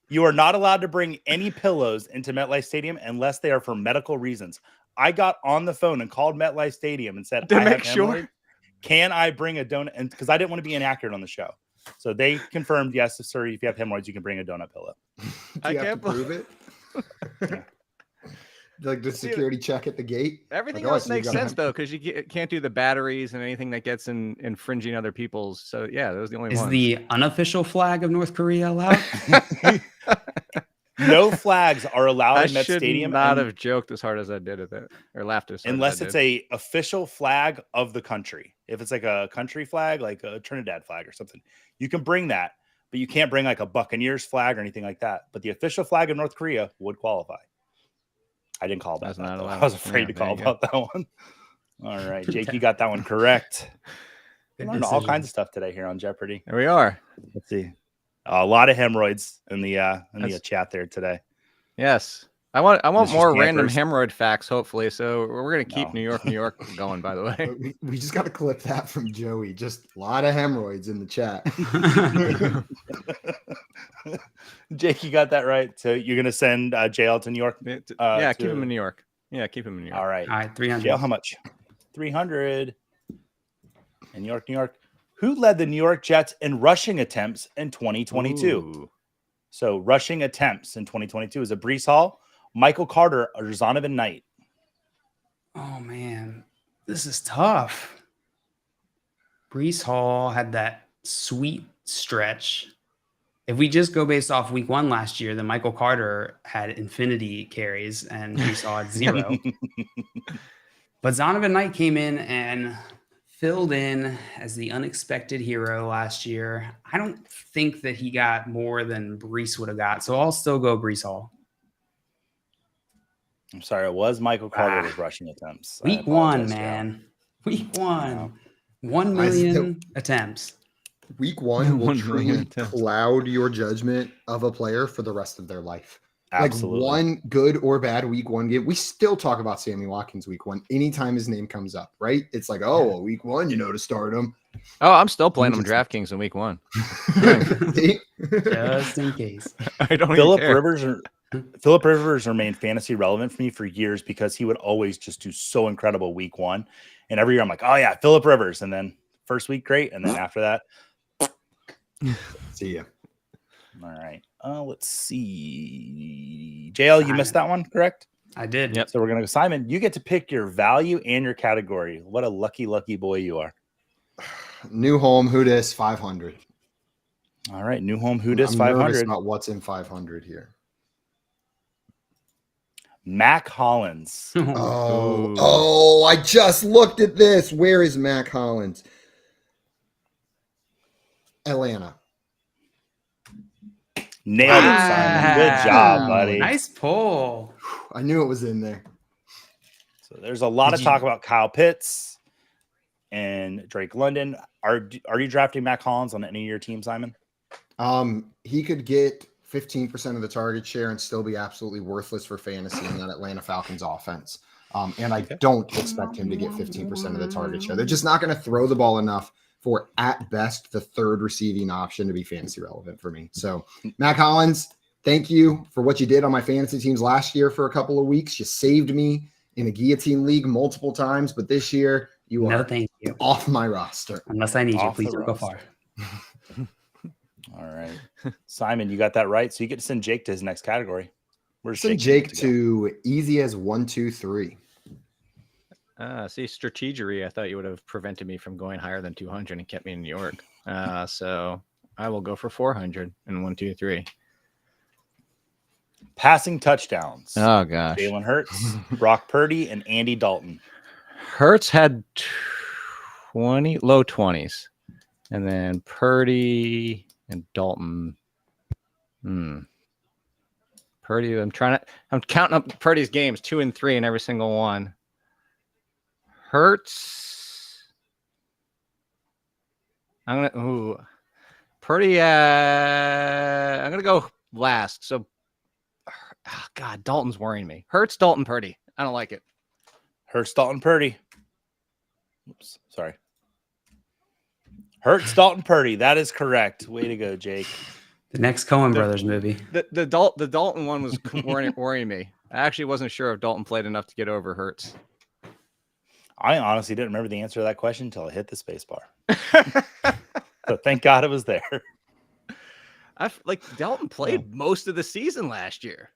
[SPEAKER 4] You are not allowed to bring any pillows into MetLife Stadium unless they are for medical reasons. I got on the phone and called MetLife Stadium and said, can I bring a donut? And because I didn't want to be inaccurate on the show. So they confirmed, yes, sir, if you have hemorrhoids, you can bring a donut pillow.
[SPEAKER 1] I can't prove it. Yeah. Like the security check at the gate.
[SPEAKER 2] Everything else makes sense though, because you can't do the batteries and anything that gets infringing other people's. So yeah, those are the only ones.
[SPEAKER 3] Is the unofficial flag of North Korea allowed?
[SPEAKER 4] No flags are allowed in Met Stadium.
[SPEAKER 2] I should not have joked as hard as I did at that, or laughed as hard
[SPEAKER 4] unless it's a official flag of the country. If it's like a country flag, like a Trinidad flag or something, you can bring that, but you can't bring like a Buccaneers flag or anything like that. But the official flag of North Korea would qualify. I didn't call about that. I was afraid to call about that one. All right, Jake, you got that one correct. We learned all kinds of stuff today here on Jeopardy.
[SPEAKER 2] Here we are.
[SPEAKER 4] Let's see. A lot of hemorrhoids in the chat there today.
[SPEAKER 2] Yes. I want more random hemorrhoid facts, hopefully. So we're going to keep New York going, by the way.
[SPEAKER 1] We just got to clip that from Joey. Just a lot of hemorrhoids in the chat.
[SPEAKER 4] Jake, you got that right. So you're going to send JL to New York?
[SPEAKER 2] Keep him in New York. Yeah, keep him in New York.
[SPEAKER 4] All right.
[SPEAKER 3] 300.
[SPEAKER 4] JL, how much? 300 in New York. Who led the New York Jets in rushing attempts in 2022? Ooh. So rushing attempts in 2022 is a Breece Hall, Michael Carter, or Zonovan Knight.
[SPEAKER 3] Oh, man. This is tough. Breece Hall had that sweet stretch. If we just go based off week 1 last year, then Michael Carter had infinity carries and Breece Hall had 0. But Zonovan Knight came in and filled in as the unexpected hero last year. I don't think that he got more than Breece would have got, so I'll still go Breece Hall.
[SPEAKER 4] I'm sorry, it was Michael Carter with rushing attempts.
[SPEAKER 3] Week 1, man. Week 1. 1 million attempts.
[SPEAKER 1] Week 1 will truly cloud your judgment of a player for the rest of their life.
[SPEAKER 4] Absolutely.
[SPEAKER 1] Like one good or bad week one game. We still talk about Sammy Watkins week one anytime his name comes up, right? It's like, oh, well, week one, to start him.
[SPEAKER 2] Oh, I'm still playing him in DraftKings in week one.
[SPEAKER 3] Just in case.
[SPEAKER 2] I don't
[SPEAKER 4] Philip Rivers remained fantasy relevant for me for years because he would always just do so incredible week one. And every year I'm like, oh yeah, Philip Rivers. And then first week, great. And then after that,
[SPEAKER 1] see ya.
[SPEAKER 4] All right. Let's see. JL, you missed that one, correct?
[SPEAKER 3] I did.
[SPEAKER 2] Yep.
[SPEAKER 4] So we're going to go. Simon, you get to pick your value and your category. What a lucky boy you are.
[SPEAKER 1] New home, who dis 500.
[SPEAKER 4] All right. New home, who dis
[SPEAKER 1] I'm
[SPEAKER 4] 500.
[SPEAKER 1] nervous about what's in 500 here.
[SPEAKER 4] Mac Hollins.
[SPEAKER 1] Oh, I just looked at this. Where is Mac Hollins? Atlanta.
[SPEAKER 4] Nailed it, Simon. Good job, buddy.
[SPEAKER 3] Nice pull.
[SPEAKER 1] I knew it was in there.
[SPEAKER 4] So there's a lot of talk about Kyle Pitts and Drake London. Are you drafting Mac Hollins on any of your team, Simon?
[SPEAKER 1] He could get 15% of the target share and still be absolutely worthless for fantasy in that Atlanta Falcons offense. And I don't expect him to get 15% of the target share. They're just not going to throw the ball enough for, at best, the third receiving option to be fantasy relevant for me. So, Mac Hollins, thank you for what you did on my fantasy teams last year for a couple of weeks. You saved me in a guillotine league multiple times, but this year you are off my roster.
[SPEAKER 3] Unless I need you, please don't go far.
[SPEAKER 4] All right. Simon, you got that right. So you get to send Jake to his next category. Where's
[SPEAKER 1] send Jake to easy as 1, 2, 3.
[SPEAKER 2] See, strategery, I thought you would have prevented me from going higher than 200 and kept me in New York. So I will go for 400 and 1, 2, 3.
[SPEAKER 4] Passing touchdowns.
[SPEAKER 2] Oh, gosh.
[SPEAKER 4] Jalen Hurts, Brock Purdy, and Andy Dalton.
[SPEAKER 2] Hurts had 20, low 20s. And then Purdy and Dalton. Purdy, I'm counting up Purdy's games, 2 and 3 in every single one. Hurts. Purdy. I'm gonna go last. So, God, Dalton's worrying me. Hurts, Dalton, Purdy. I don't like it.
[SPEAKER 4] Hurts, Dalton, Purdy. Oops, sorry. Hurts, Dalton, Purdy. That is correct. Way to go, Jake.
[SPEAKER 3] The next Coen Brothers movie.
[SPEAKER 2] The Dalton one was worrying me. I actually wasn't sure if Dalton played enough to get over Hurts.
[SPEAKER 4] I honestly didn't remember the answer to that question until I hit the space bar. So thank God it was there.
[SPEAKER 2] Dalton played most of the season last year.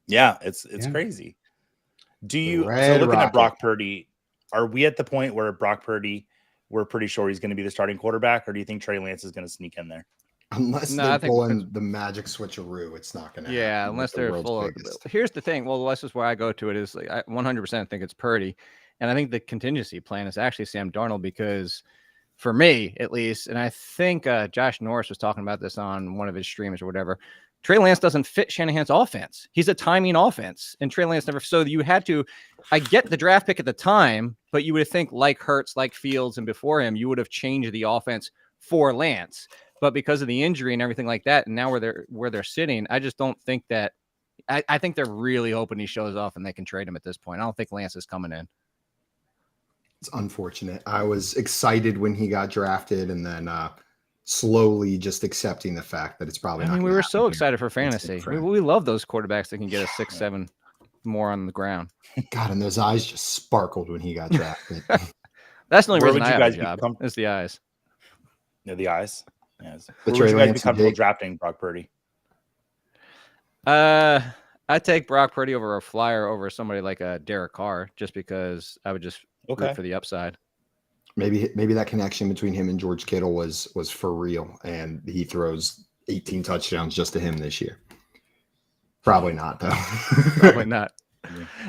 [SPEAKER 4] Yeah, it's crazy. Looking at Brock Purdy, are we at the point where Brock Purdy, we're pretty sure he's going to be the starting quarterback, or do you think Trey Lance is going to sneak in there?
[SPEAKER 1] Unless they're pulling the magic switcheroo, it's not going to happen.
[SPEAKER 2] Yeah, unless they're full of. Here's the thing. Well, this is where I go to it is I 100% think it's Purdy. And I think the contingency plan is actually Sam Darnold because for me, at least, and I think Josh Norris was talking about this on one of his streams or whatever, Trey Lance doesn't fit Shanahan's offense. He's a timing offense. And Trey Lance never. So you had to, I get the draft pick at the time, but you would think like Hurts, like Fields, and before him, you would have changed the offense for Lance. But because of the injury and everything like that, and now where they're sitting, I just don't think that. I think they're really hoping he shows off and they can trade him at this point. I don't think Lance is coming in.
[SPEAKER 1] It's unfortunate. I was excited when he got drafted, and then slowly just accepting the fact that it's probably.
[SPEAKER 2] I mean, we were so excited for fantasy. We love those quarterbacks that can get a 6, 7 more on the ground.
[SPEAKER 1] God, and those eyes just sparkled when he got drafted.
[SPEAKER 2] That's the only reason I have a job. It's the eyes.
[SPEAKER 4] Yeah, the eyes. Yes. Where would you guys be comfortable drafting Brock Purdy?
[SPEAKER 2] I take Brock Purdy over a flyer over somebody like a Derek Carr, just because I would just root for the upside.
[SPEAKER 1] Maybe that connection between him and George Kittle was for real, and he throws 18 touchdowns just to him this year. Probably not, though.
[SPEAKER 2] Probably not.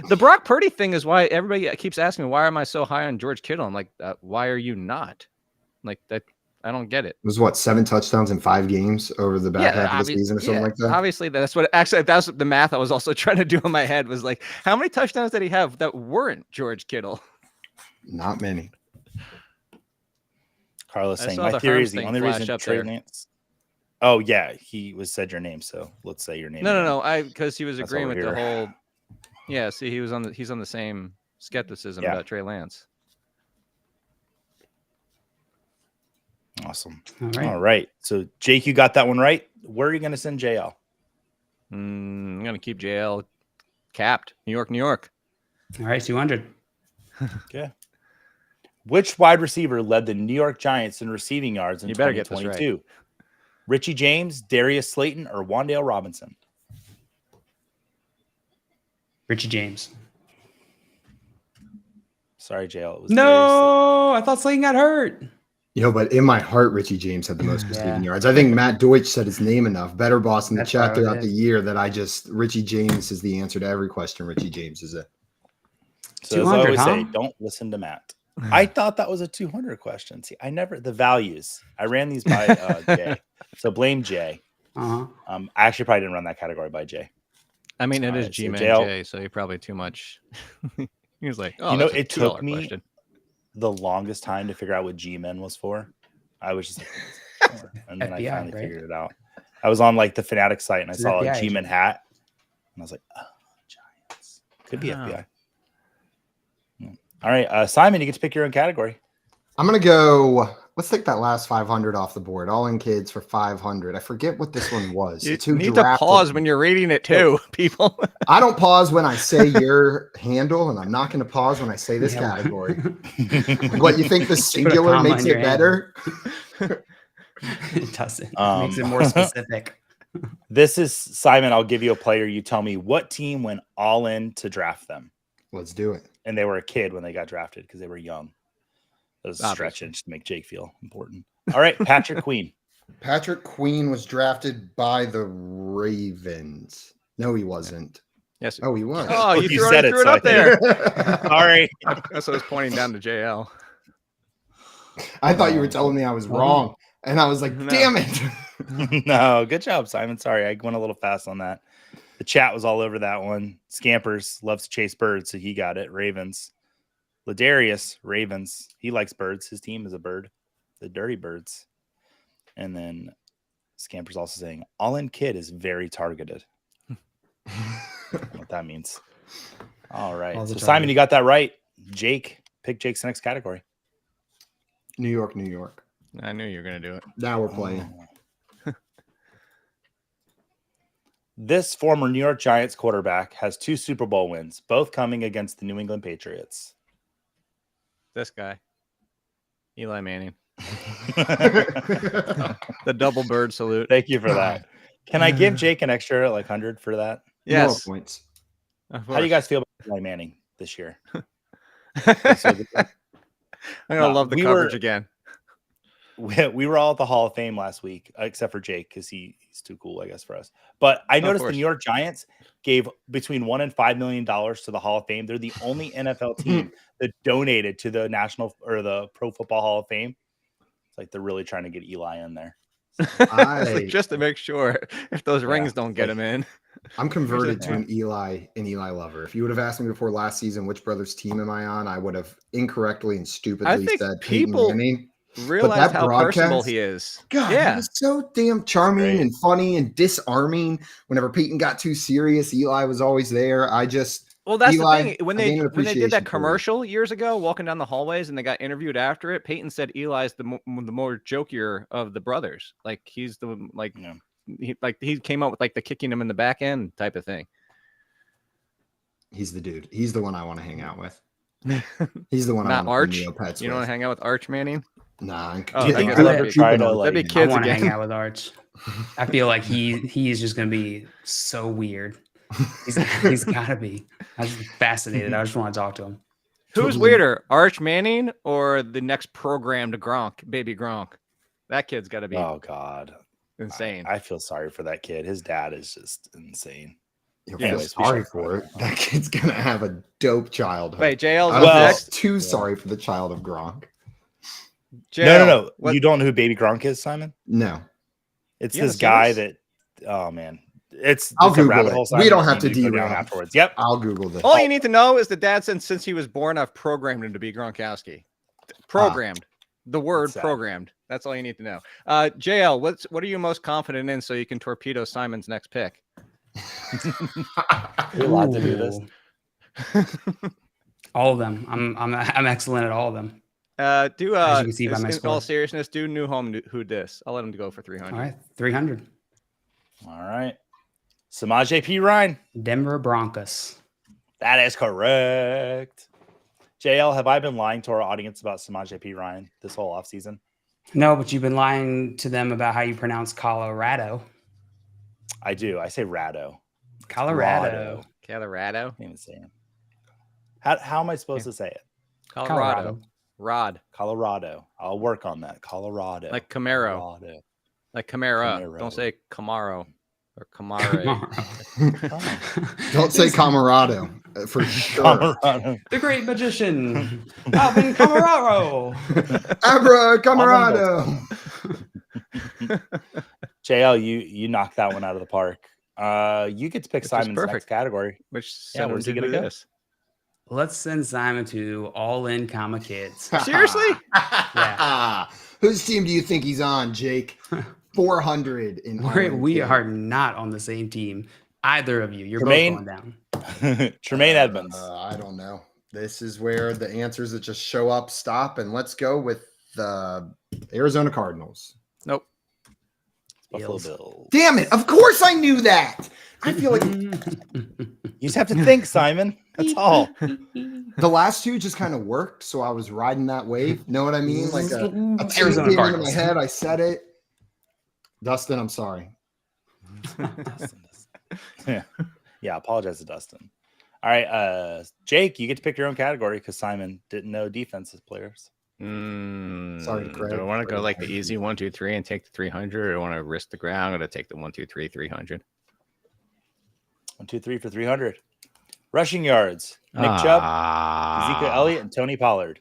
[SPEAKER 2] The Brock Purdy thing is why everybody keeps asking me, why am I so high on George Kittle? I'm like, why are you not? Like that. I don't get it.
[SPEAKER 1] It was 7 touchdowns in 5 games over the back half of the season or something like that?
[SPEAKER 2] Obviously, that's the math I was also trying to do in my head was like, how many touchdowns did he have that weren't George Kittle?
[SPEAKER 1] Not many.
[SPEAKER 4] Carlos saying, my theory is the only reason Trey Lance. Oh yeah, he said your name, so let's say your name.
[SPEAKER 2] No. Because he was agreeing with the whole. Yeah, see, he's on the same skepticism about Trey Lance.
[SPEAKER 4] Awesome. All right. So Jake, you got that one right. Where are you going to send JL?
[SPEAKER 2] I'm going to keep JL capped. New York.
[SPEAKER 3] All right, 200.
[SPEAKER 4] Okay. Which wide receiver led the New York Giants in receiving yards in 2022? Get this right. Richie James, Darius Slayton, or Wan'Dale Robinson?
[SPEAKER 3] Richie James.
[SPEAKER 4] Sorry, JL. It was
[SPEAKER 3] no, I thought Slayton got hurt.
[SPEAKER 1] But in my heart, Richie James had the most receiving yards. I think Matt Deutsch said his name enough. Better Boss in the chat throughout the year that Richie James is the answer to every question. Richie James is it.
[SPEAKER 4] So as I always say, don't listen to Matt. I thought that was a 200 question. See, the values. I ran these by Jay. So blame Jay. I actually probably didn't run that category by Jay.
[SPEAKER 2] I mean, it is G-Man Jay, so you're probably too much. He was like,
[SPEAKER 4] it took me the longest time to figure out what G-Men was for. I was just like, and then FBI, I finally figured it out. I was on like the Fanatic site and I saw a G-Men hat. And I was like, oh, Giants. Could be FBI. All right, Simon, you get to pick your own category.
[SPEAKER 1] I'm going to go, let's take that last 500 off the board. All in kids for 500. I forget what this one was.
[SPEAKER 2] You need to pause when you're reading it too, people.
[SPEAKER 1] I don't pause when I say your handle, and I'm not going to pause when I say this category. What, you think the singular makes it better?
[SPEAKER 3] It doesn't. It makes it more specific.
[SPEAKER 4] This is, Simon, I'll give you a player. You tell me what team went all in to draft them.
[SPEAKER 1] Let's do it.
[SPEAKER 4] And they were a kid when they got drafted because they were young. That was a stretch just to make Jake feel important. All right, Patrick Queen.
[SPEAKER 1] Patrick Queen was drafted by the Ravens. No, he wasn't.
[SPEAKER 2] Yes.
[SPEAKER 1] Oh, he was.
[SPEAKER 2] Oh, you threw it up there.
[SPEAKER 4] Sorry.
[SPEAKER 2] That's what I was pointing down to JL.
[SPEAKER 1] I thought you were telling me I was wrong. And I was like, damn it.
[SPEAKER 4] No, good job, Simon. Sorry, I went a little fast on that. The chat was all over that one. Scampers loves to chase birds, so he got it. Ravens. Ladarius, Ravens. He likes birds. His team is a bird. The Dirty Birds. And then Scampers also saying, all-in kid is very targeted. I don't know what that means. All right. So, Simon, you got that right. Jake, pick Jake's next category.
[SPEAKER 1] New York.
[SPEAKER 2] I knew you were going to do it.
[SPEAKER 1] Now we're playing.
[SPEAKER 4] This former New York Giants quarterback has 2 Super Bowl wins, both coming against the New England Patriots.
[SPEAKER 2] This guy, Eli Manning. The double bird salute.
[SPEAKER 4] Thank you for that. Can I give Jake an extra 100 for that?
[SPEAKER 2] Yes.
[SPEAKER 1] More points.
[SPEAKER 4] How do you guys feel about Eli Manning this year?
[SPEAKER 2] I'm going to love the coverage again.
[SPEAKER 4] We were all at the Hall of Fame last week, except for Jake, because he's too cool, I guess, for us. But I noticed the New York Giants gave between $1 and $5 million to the Hall of Fame. They're the only NFL team that donated to the National or the Pro Football Hall of Fame. It's like they're really trying to get Eli in there.
[SPEAKER 2] Just to make sure if those rings don't get him in.
[SPEAKER 1] I'm converted to an Eli lover. If you would have asked me before last season which brother's team am I on, I would have incorrectly and stupidly said Peyton Manning.
[SPEAKER 2] Realize how personable he is.
[SPEAKER 1] God, he was so damn charming and funny and disarming. Whenever Peyton got too serious, Eli was always there. That's
[SPEAKER 2] Eli, the thing. When they did that commercial years ago, walking down the hallways, and they got interviewed after it, Peyton said Eli's the more jokier of the brothers. Like he's the he came up with like the kicking him in the back end type of thing.
[SPEAKER 1] He's the dude. He's the one I want to hang out with. He's the one.
[SPEAKER 2] Not
[SPEAKER 1] I want to
[SPEAKER 2] Arch. You don't want to hang out with Arch Manning?
[SPEAKER 1] Nah,
[SPEAKER 2] that'd be kids
[SPEAKER 3] I want to
[SPEAKER 2] again.
[SPEAKER 3] hang out with Arch. I feel like he is just going to be so weird. He's got to be. I'm fascinated. I just want to talk to him.
[SPEAKER 2] Who's weirder, Arch Manning or the next programmed Gronk, baby Gronk? That kid's got to be.
[SPEAKER 4] Oh God,
[SPEAKER 2] insane.
[SPEAKER 4] I feel sorry for that kid. His dad is just insane.
[SPEAKER 1] Sorry for it. That kid's gonna have a dope childhood.
[SPEAKER 2] Wait, JL's
[SPEAKER 1] too sorry for the child of Gronk.
[SPEAKER 4] No. What? You don't know who Baby Gronk is, Simon?
[SPEAKER 1] No.
[SPEAKER 4] It's this guy that. Oh man,
[SPEAKER 1] I'll Google it. We don't have to derail
[SPEAKER 4] afterwards. Yep,
[SPEAKER 1] I'll Google this.
[SPEAKER 2] All you need to know is the dad since he was born, I've programmed him to be Gronkowski. Programmed. The word programmed. That's all you need to know. JL, what are you most confident in so you can torpedo Simon's next pick?
[SPEAKER 4] You're allowed to do this.
[SPEAKER 3] All of them. I'm excellent at all of them.
[SPEAKER 2] As you
[SPEAKER 3] can see by my
[SPEAKER 2] in
[SPEAKER 3] score.
[SPEAKER 2] all seriousness, do Newhome who dis. I'll let him go for 300.
[SPEAKER 3] All right, 300.
[SPEAKER 4] All right. Samaje Perine.
[SPEAKER 3] Denver Broncos.
[SPEAKER 4] That is correct. JL, have I been lying to our audience about Samaje Perine this whole offseason?
[SPEAKER 3] No, but you've been lying to them about how you pronounce Colorado.
[SPEAKER 4] I do. I say Rado.
[SPEAKER 3] Colorado.
[SPEAKER 2] Colorado.
[SPEAKER 4] Can't even say it. How am I supposed to say it?
[SPEAKER 2] Colorado.
[SPEAKER 4] Colorado. I'll work on that. Colorado.
[SPEAKER 2] Like Camaro.
[SPEAKER 4] Colorado.
[SPEAKER 2] Like Camaro.
[SPEAKER 4] Camaro.
[SPEAKER 2] Don't say Camaro or Camare.
[SPEAKER 1] Don't say Camarado for sure.
[SPEAKER 4] Colorado.
[SPEAKER 3] The great magician, Alvin Camararo.
[SPEAKER 1] Abra Camarado.
[SPEAKER 4] JL, you knocked that one out of the park. You get to pick Simon's next category.
[SPEAKER 2] Which
[SPEAKER 4] where's he gonna go?
[SPEAKER 3] Let's send Simon to All In Comma Kids.
[SPEAKER 2] Seriously?
[SPEAKER 3] Yeah.
[SPEAKER 1] Whose team do you think he's on, Jake? 400 in
[SPEAKER 3] We are not on the same team. Either of you. You're
[SPEAKER 4] Tremaine,
[SPEAKER 3] both going down.
[SPEAKER 4] Tremaine Edmonds.
[SPEAKER 1] I don't know. This is where the answers that just show up stop, and let's go with the Arizona Cardinals.
[SPEAKER 2] Nope.
[SPEAKER 4] Buffalo Bills.
[SPEAKER 1] Damn it. Of course I knew that. I feel like
[SPEAKER 4] You just have to think, Simon. That's all.
[SPEAKER 1] the last two just kind of worked, so I was riding that wave. Know what I mean? Like a
[SPEAKER 3] Arizona
[SPEAKER 1] came into
[SPEAKER 3] Cardinals.
[SPEAKER 1] my head. I said it. Dustin, I'm sorry.
[SPEAKER 4] Yeah. I apologize to Dustin. All right, Jake, you get to pick your own category because Simon didn't know defensive players.
[SPEAKER 1] Sorry to Craig.
[SPEAKER 2] Do I want to go like the easy 1, 2, 3 and take the 300, or I want to risk the ground? I'm going to take the 1, 2, 3, 300.
[SPEAKER 4] 1, 2, 3 for 300. Rushing yards: Nick Chubb, Ezekiel Elliott, and Tony Pollard.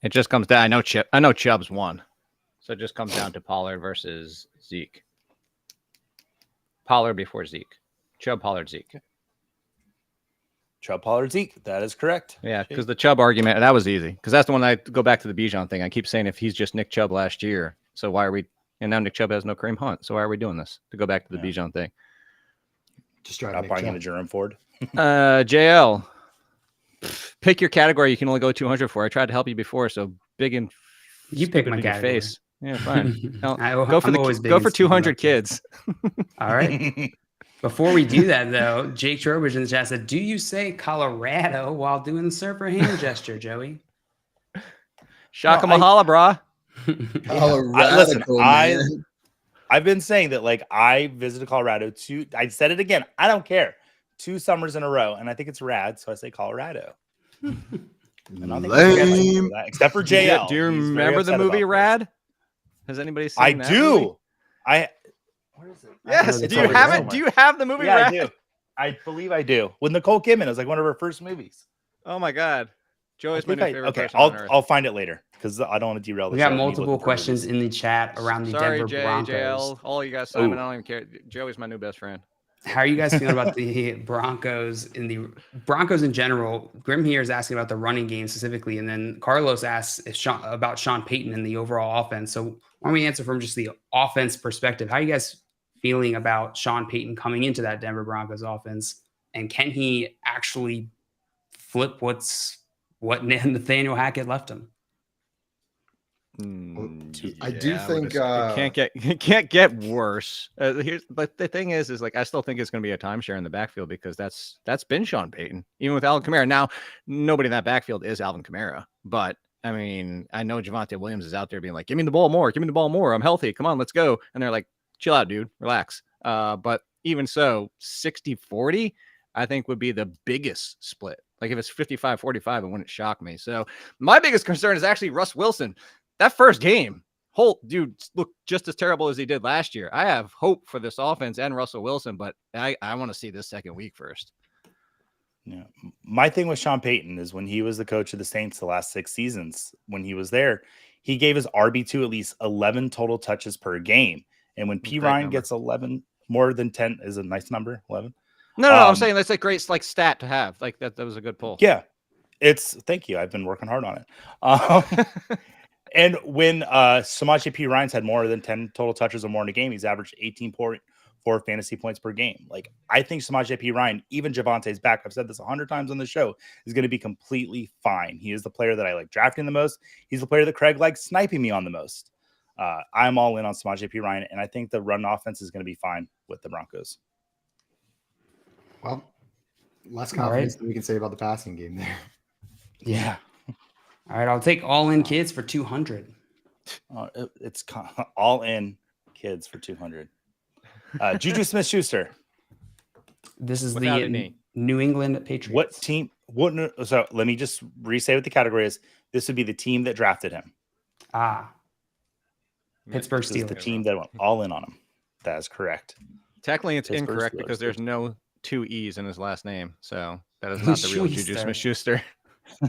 [SPEAKER 2] It just comes down. I know Chubb's one, so it just comes down to Pollard versus Zeke. Pollard before Zeke. Chubb, Pollard, Zeke.
[SPEAKER 4] Chubb, Pollard, Zeke. That is correct.
[SPEAKER 2] Yeah, because the Chubb argument, that was easy. Because that's the one I go back to the Bijan thing. I keep saying if he's just Nick Chubb last year, so why are we? And now Nick Chubb has no Kareem Hunt, so why are we doing this? To go back to the Bijan thing.
[SPEAKER 1] Just try to
[SPEAKER 4] Not buying into Jerome Ford.
[SPEAKER 2] JL, pick your category. You can only go 200 for. I tried to help you before, so big and
[SPEAKER 3] you pick my category.
[SPEAKER 2] Face. Yeah, fine. No,
[SPEAKER 3] go
[SPEAKER 2] for 200 kids.
[SPEAKER 3] All right. Before we do that, though, Jake Trowbridge in the chat said, "Do you say Colorado while doing the surfer hand gesture, Joey?"
[SPEAKER 2] Shaka Mahala, brah.
[SPEAKER 1] Colorado,
[SPEAKER 4] I've been saying that, like, I visited Colorado I said it again. I don't care. 2 summers in a row, and I think it's rad, so I say Colorado. And I think that, except for JL.
[SPEAKER 2] Do you remember the movie Rad? Has anybody seen that?
[SPEAKER 4] I do.
[SPEAKER 2] Movie?
[SPEAKER 4] Where is it?
[SPEAKER 2] Yes. Do you have it? Do you have the movie Rad?
[SPEAKER 4] I do. I believe I do. With Nicole Kidman, it was like one of her first movies.
[SPEAKER 2] Oh my God. Joey's my new favorite
[SPEAKER 4] okay,
[SPEAKER 2] person on earth.
[SPEAKER 4] I'll find it later because I don't want to derail.
[SPEAKER 3] We got multiple questions in the chat around the Denver Broncos.
[SPEAKER 2] JL, all you guys, Simon, I don't even care. Joey's my new best friend.
[SPEAKER 3] How are you guys feeling about the Broncos in general? Grim here is asking about the running game specifically, and then Carlos asks about Sean Payton and the overall offense. So why don't we answer from just the offense perspective? How are you guys feeling about Sean Payton coming into that Denver Broncos offense, and can he actually flip what Nathaniel Hackett left him?
[SPEAKER 1] I do think
[SPEAKER 2] it can't get worse. But the thing is like I still think it's going to be a timeshare in the backfield because that's been Sean Payton, even with Alvin Kamara. Now, nobody in that backfield is Alvin Kamara, but I mean, I know Javonte Williams is out there being like, "Give me the ball more, give me the ball more. I'm healthy. Come on, let's go." And they're like, "Chill out, dude. Relax." But even so, 60-40, I think would be the biggest split. Like if it's 55-45, it wouldn't shock me. So my biggest concern is actually Russ Wilson. That first game, Holt, dude, looked just as terrible as he did last year. I have hope for this offense and Russell Wilson, but I want to see this second week first.
[SPEAKER 4] Yeah. My thing with Sean Payton is when he was the coach of the Saints the last 6 seasons, when he was there, he gave his RB2 at least 11 total touches per game. And when Perine gets 11, more than 10 is a nice number, 11.
[SPEAKER 2] No, I'm saying that's a great stat to have. Like that was a good pull.
[SPEAKER 4] Yeah. Thank you. I've been working hard on it. And when Samaje P. Ryan's had more than 10 total touches or more in a game, he's averaged 18.4 fantasy points per game. Like, I think Samaje P. Ryan, even Javante's back, I've said this 100 times on the show, is going to be completely fine. He is the player that I like drafting the most. He's the player that Craig likes sniping me on the most. I'm all in on Samaje P. Ryan, and I think the run offense is going to be fine with the Broncos.
[SPEAKER 1] Well, less confidence than we can say about the passing game there.
[SPEAKER 4] Yeah.
[SPEAKER 3] All right, I'll take all in kids for 200.
[SPEAKER 4] It's all in kids for 200. Juju Smith-Schuster.
[SPEAKER 3] This is the New England Patriots.
[SPEAKER 4] What team? So let me just re-say what the category is. This would be the team that drafted him.
[SPEAKER 3] Pittsburgh Steelers.
[SPEAKER 4] This is the team that went all in on him. That is correct.
[SPEAKER 2] Technically, it's incorrect because there's no 2 E's in his last name. So that is not the real Juju Smith-Schuster.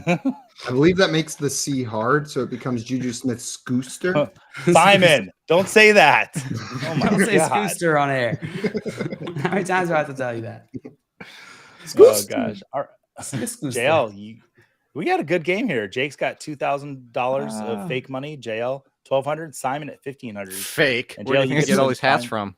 [SPEAKER 1] I believe that makes the C hard, so it becomes Juju Smith-Schuster.
[SPEAKER 4] Simon, don't say that.
[SPEAKER 3] Oh my don't say Schuster on air. How many times do I have to tell you that?
[SPEAKER 4] Oh gosh, JL, we got a good game here. Jake's got $2,000 of fake money. JL $1,200. Simon at $1,500.
[SPEAKER 2] Fake. And JL, where do you get all these hats from?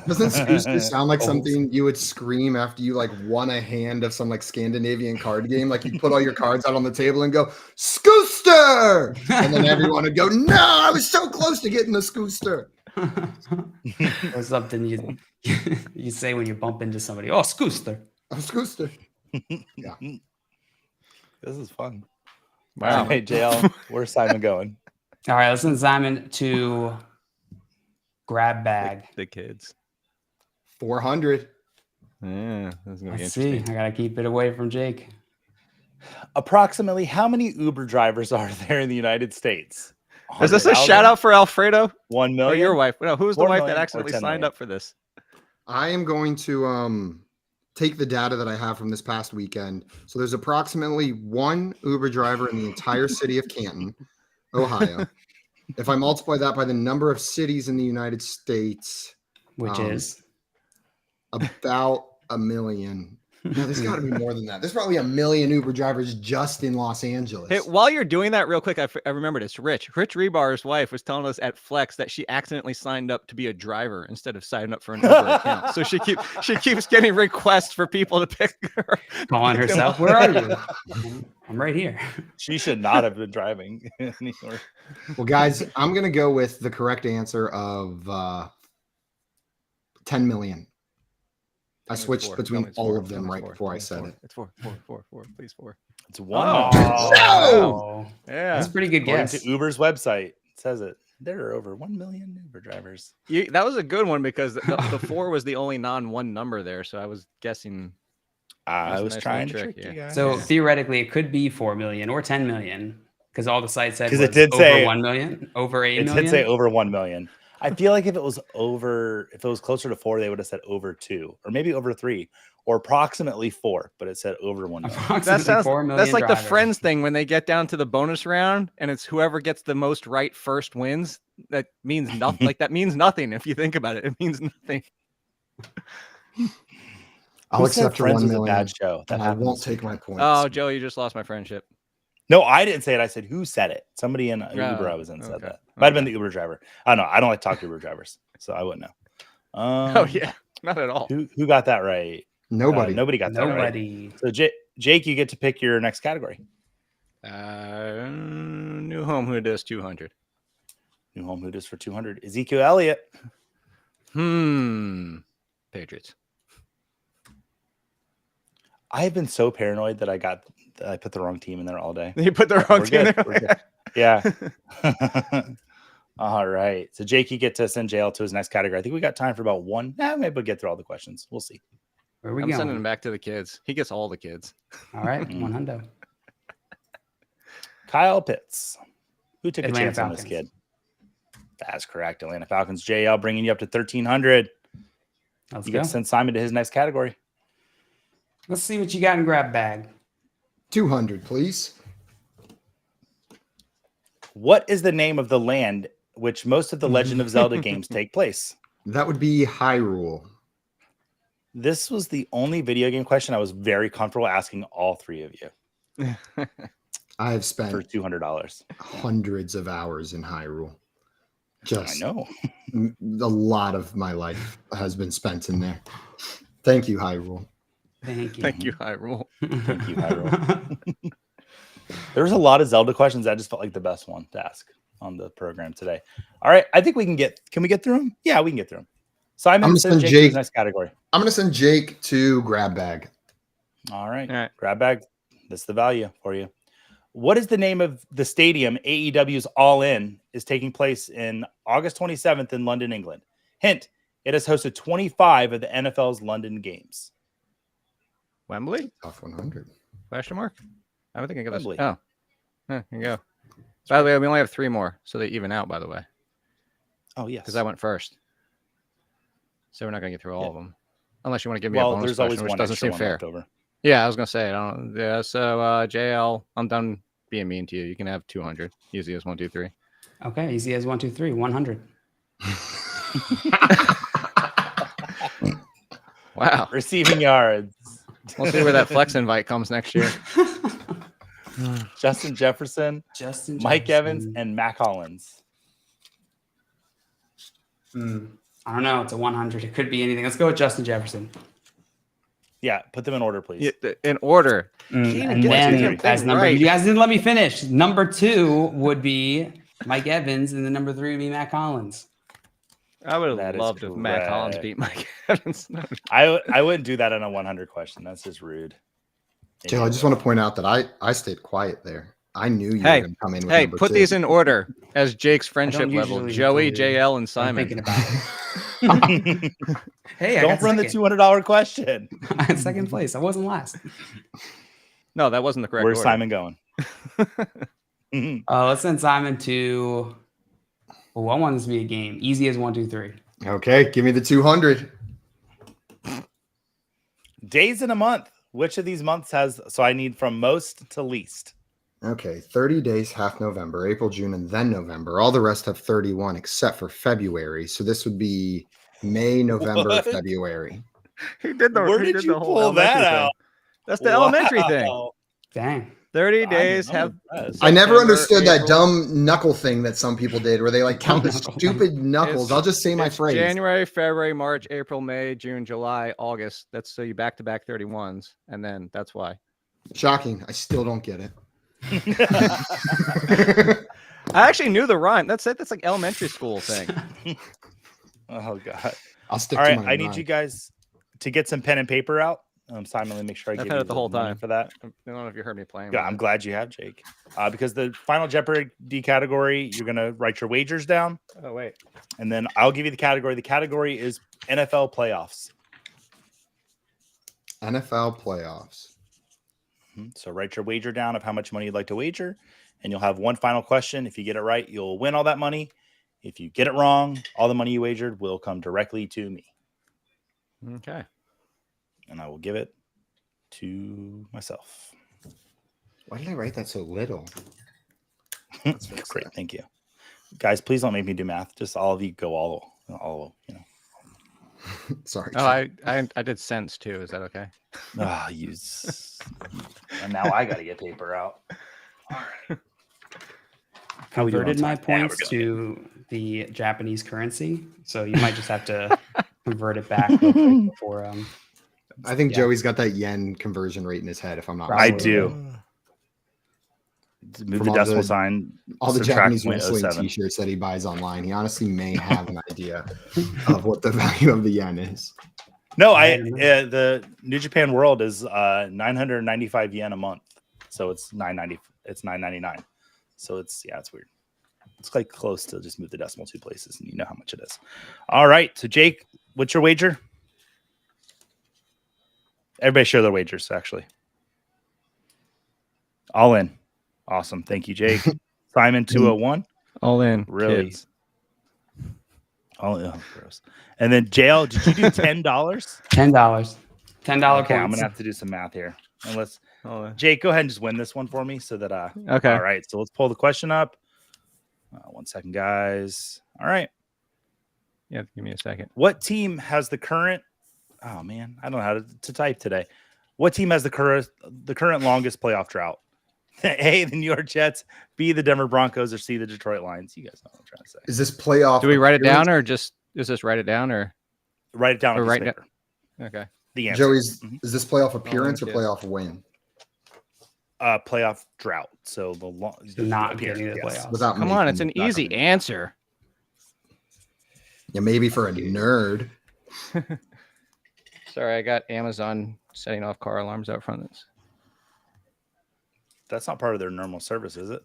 [SPEAKER 1] Doesn't Schuster sound like something you would scream after you like won a hand of some like Scandinavian card game? Like you put all your cards out on the table and go, Schuster! And then everyone would go, no, I was so close to getting the Schuster.
[SPEAKER 3] Or something you say when you bump into somebody. Oh, Schuster.
[SPEAKER 1] Oh, Schuster. Yeah.
[SPEAKER 4] This is fun.
[SPEAKER 2] Wow.
[SPEAKER 4] Hey, JL, where's Simon going?
[SPEAKER 3] All right, let's send Simon to grab bag.
[SPEAKER 2] The kids.
[SPEAKER 1] 400.
[SPEAKER 2] Yeah, that's gonna be
[SPEAKER 3] Let's
[SPEAKER 2] interesting.
[SPEAKER 3] see. I gotta keep it away from Jake.
[SPEAKER 4] Approximately how many Uber drivers are there in the United States?
[SPEAKER 2] Is this a shout out for Alfredo?
[SPEAKER 4] 1 million.
[SPEAKER 2] Or your wife? No, who's the wife that
[SPEAKER 4] million
[SPEAKER 2] accidentally signed up for this?
[SPEAKER 1] I am going to take the data that I have from this past weekend. So there's approximately 1 Uber driver in the entire city of Canton, Ohio. If I multiply that by the number of cities in the United States,
[SPEAKER 3] which is
[SPEAKER 1] about 1 million. No, there's got to be more than that. There's probably 1 million Uber drivers just in Los Angeles.
[SPEAKER 2] Hey, while you're doing that, real quick, I remember this. Rich Rebar's wife was telling us at Flex that she accidentally signed up to be a driver instead of signing up for an Uber account. So she keeps getting requests for people to pick her.
[SPEAKER 3] Calling herself, where are you? I'm right here.
[SPEAKER 4] She should not have been driving anywhere.
[SPEAKER 1] Well, guys, I'm going to go with the correct answer of 10 million. I switched between all of them right before I said it.
[SPEAKER 2] It's 4. Please 4.
[SPEAKER 4] It's 1.
[SPEAKER 1] No!
[SPEAKER 2] Yeah,
[SPEAKER 3] that's a pretty good guess.
[SPEAKER 4] To Uber's website, it says it. There are over 1 million Uber drivers.
[SPEAKER 2] That was a good one because the 4 was the only non-1 number there. So I was guessing.
[SPEAKER 4] I was trying to trick you guys.
[SPEAKER 3] So theoretically, it could be 4 million or 10 million because all the sites said
[SPEAKER 4] it did
[SPEAKER 3] over
[SPEAKER 4] say
[SPEAKER 3] 1 million, over 8 million.
[SPEAKER 4] It did say over 1 million. I feel like if it was closer to 4, they would have said over 2 or maybe over 3 or approximately 4, but it said over 1 million.
[SPEAKER 2] That's like the Friends thing when they get down to the bonus round and it's whoever gets the most right first wins. That means nothing. Like that means nothing. If you think about it, it means nothing.
[SPEAKER 1] I'll accept
[SPEAKER 4] Friends
[SPEAKER 1] 1
[SPEAKER 4] is a
[SPEAKER 1] million.
[SPEAKER 4] bad show.
[SPEAKER 1] And I won't take my points.
[SPEAKER 2] Oh, Joe, you just lost my friendship.
[SPEAKER 4] No, I didn't say it. I said who said it. Somebody in Uber I was in said that. Might have been the Uber driver. I don't know. I don't like to talk to Uber drivers, so I wouldn't know.
[SPEAKER 2] Oh yeah, not at all.
[SPEAKER 4] Who got that right?
[SPEAKER 1] Nobody.
[SPEAKER 4] Nobody got that right. So Jake, you get to pick your next category.
[SPEAKER 2] New home who does 200.
[SPEAKER 4] New home who does for 200. Ezekiel Elliott.
[SPEAKER 2] Patriots.
[SPEAKER 4] I have been so paranoid that I put the wrong team in there all day.
[SPEAKER 2] You put the wrong team there?
[SPEAKER 4] Yeah. All right. So Jake, you get to send JL to his next category. I think we got time for about 1. Maybe we'll get through all the questions. We'll see.
[SPEAKER 2] I'm sending him back to the kids. He gets all the kids.
[SPEAKER 3] All right. 100.
[SPEAKER 4] Kyle Pitts. Who took
[SPEAKER 3] Atlanta
[SPEAKER 4] a chance
[SPEAKER 3] Falcons.
[SPEAKER 4] on this kid? That's correct. Atlanta Falcons. JL bringing you up to 1,300. You get to send Simon to his next category.
[SPEAKER 3] Let's see what you got in grab bag.
[SPEAKER 1] 200, please.
[SPEAKER 4] What is the name of the land which most of the Legend of Zelda games take place?
[SPEAKER 1] That would be Hyrule.
[SPEAKER 4] This was the only video game question I was very comfortable asking all 3 of you.
[SPEAKER 1] I have spent
[SPEAKER 4] for $200.
[SPEAKER 1] Hundreds of hours in Hyrule.
[SPEAKER 4] I know.
[SPEAKER 1] A lot of my life has been spent in there. Thank you, Hyrule.
[SPEAKER 2] Thank you, Hyrule.
[SPEAKER 4] Thank you, Hyrule. There was a lot of Zelda questions. I just felt like the best one to ask on the program today. All right. I think can we get through them? Yeah, we can get through them. Simon, send Jake to the next category.
[SPEAKER 1] I'm going to send Jake to grab bag.
[SPEAKER 4] All right. Grab bag. That's the value for you. What is the name of the stadium AEW's All In is taking place in August 27th in London, England? Hint, it has hosted 25 of the NFL's London games.
[SPEAKER 2] Wembley?
[SPEAKER 1] Top 100.
[SPEAKER 2] Question mark? I don't think I got this.
[SPEAKER 4] Wembley.
[SPEAKER 2] Oh, here you go. By the way, we only have 3 more, so they even out, by the way.
[SPEAKER 4] Oh, yes.
[SPEAKER 2] Because I went first. So we're not going to get through all of them. Unless you want to give me a bonus question, which doesn't seem fair. Yeah, I was going to say, I don't. Yeah, so JL, I'm done being mean to you. You can have 200. Easy as 1, 2, 3.
[SPEAKER 3] Okay, easy as 1, 2, 3. 100.
[SPEAKER 2] Wow.
[SPEAKER 4] Receiving yards.
[SPEAKER 2] We'll see where that flex invite comes next year.
[SPEAKER 4] Justin Jefferson, Mike Evans, and Mac Hollins.
[SPEAKER 3] I don't know. It's a 100. It could be anything. Let's go with Justin Jefferson.
[SPEAKER 4] Yeah, put them in order, please.
[SPEAKER 2] Yeah, in order.
[SPEAKER 3] And then as number, you guys didn't let me finish. Number 2 would be Mike Evans, and the number 3 would be Mac Hollins.
[SPEAKER 2] I would have loved if Mac Hollins beat Mike Evans.
[SPEAKER 4] I wouldn't do that on a 100 question. That's just rude.
[SPEAKER 1] Joe, I just want to point out that I stayed quiet there. I knew you were going to come in with number 2.
[SPEAKER 2] Put these in order as Jake's friendship level. Joey, JL, and Simon.
[SPEAKER 3] I'm thinking about it. Hey,
[SPEAKER 4] don't run the $200 question.
[SPEAKER 3] I had second place. I wasn't last.
[SPEAKER 2] No, that wasn't the correct
[SPEAKER 4] Where's
[SPEAKER 2] order.
[SPEAKER 4] Simon going?
[SPEAKER 3] Let's send Simon to... Well, I want this to be a game. Easy as 1, 2, 3.
[SPEAKER 1] Okay, give me the 200.
[SPEAKER 4] Days in a month. Which of these months has... So I need from most to least.
[SPEAKER 1] Okay, 30 days, half November, April, June, and then November. All the rest have 31 except for February. So this would be May, November, February.
[SPEAKER 2] He did the,
[SPEAKER 4] Where did you pull that out?
[SPEAKER 2] That's the elementary thing.
[SPEAKER 3] Dang.
[SPEAKER 2] 30 days have...
[SPEAKER 1] I never understood that dumb knuckle thing that some people did where they like count the stupid knuckles. I'll just say my phrase.
[SPEAKER 2] January, February, March, April, May, June, July, August. That's so you back-to-back 31s. And then that's why.
[SPEAKER 1] Shocking. I still don't get it.
[SPEAKER 2] I actually knew the rhyme. That's it. That's like elementary school thing.
[SPEAKER 4] Oh, God.
[SPEAKER 1] I'll stick
[SPEAKER 4] All
[SPEAKER 1] to
[SPEAKER 4] right,
[SPEAKER 1] my
[SPEAKER 4] I need you guys to get some pen and paper out. Simon, let me make sure I
[SPEAKER 2] I've
[SPEAKER 4] give
[SPEAKER 2] had
[SPEAKER 4] you
[SPEAKER 2] it the whole time
[SPEAKER 4] for that.
[SPEAKER 2] I don't know if you heard me playing.
[SPEAKER 4] Yeah, I'm glad you have, Jake. Because the final Jeopardy category, you're going to write your wagers down.
[SPEAKER 2] Oh, wait.
[SPEAKER 4] And then I'll give you the category. The category is NFL playoffs.
[SPEAKER 1] NFL playoffs.
[SPEAKER 4] So write your wager down of how much money you'd like to wager, and you'll have one final question. If you get it right, you'll win all that money. If you get it wrong, all the money you wagered will come directly to me.
[SPEAKER 2] Okay.
[SPEAKER 4] And I will give it to myself.
[SPEAKER 1] Why did I write that so little?
[SPEAKER 4] That's great. Thank you. Guys, please don't make me do math. Just all of you go all you know.
[SPEAKER 1] Sorry.
[SPEAKER 2] Oh, I did cents too. Is that okay?
[SPEAKER 4] And now I got to get paper out. All right.
[SPEAKER 3] Converted my points to the Japanese currency, so you might just have to convert it back real quick before.
[SPEAKER 1] I think Joey's got that yen conversion rate in his head. If I'm not
[SPEAKER 4] I
[SPEAKER 1] mistaken.
[SPEAKER 4] do. Move the decimal sign.
[SPEAKER 1] All the Japanese wrestling T-shirts that he buys online. He honestly may have an idea of what the value of the yen is.
[SPEAKER 4] No, the New Japan World is 995 yen a month, so it's $9.90. It's $9.99. So it's weird. It's like close to just move the decimal 2 places, and you know how much it is. All right, so Jake, what's your wager? Everybody share their wagers, actually. All in. Awesome. Thank you, Jake. Simon 201.
[SPEAKER 2] All in.
[SPEAKER 4] Really?
[SPEAKER 2] Kids.
[SPEAKER 4] All in. Oh, gross. And then JL, did you do $10? $10.
[SPEAKER 3] $10
[SPEAKER 4] Okay,
[SPEAKER 3] points.
[SPEAKER 4] I'm gonna have to do some math here. Jake, go ahead and just win this one for me so that
[SPEAKER 2] okay.
[SPEAKER 4] All right, so let's pull the question up. 1 second, guys. All right.
[SPEAKER 2] Yeah, give me a second.
[SPEAKER 4] What team has the current? Oh man, I don't know how to type today. What team has the current longest playoff drought? A, the New York Jets, B, the Denver Broncos, or C, the Detroit Lions. You guys know what I'm trying to say.
[SPEAKER 1] Is this playoff?
[SPEAKER 2] Do we write it down or just is this write it down or
[SPEAKER 4] write it down?
[SPEAKER 2] Or right now? Okay.
[SPEAKER 1] The answer. Joey, is this playoff appearance or playoff win?
[SPEAKER 4] Playoff drought. So
[SPEAKER 3] not getting to the playoffs.
[SPEAKER 2] Come on, it's an easy answer.
[SPEAKER 1] Yeah, maybe for a nerd.
[SPEAKER 2] Sorry, I got Amazon setting off car alarms out front.
[SPEAKER 4] That's not part of their normal service, is it?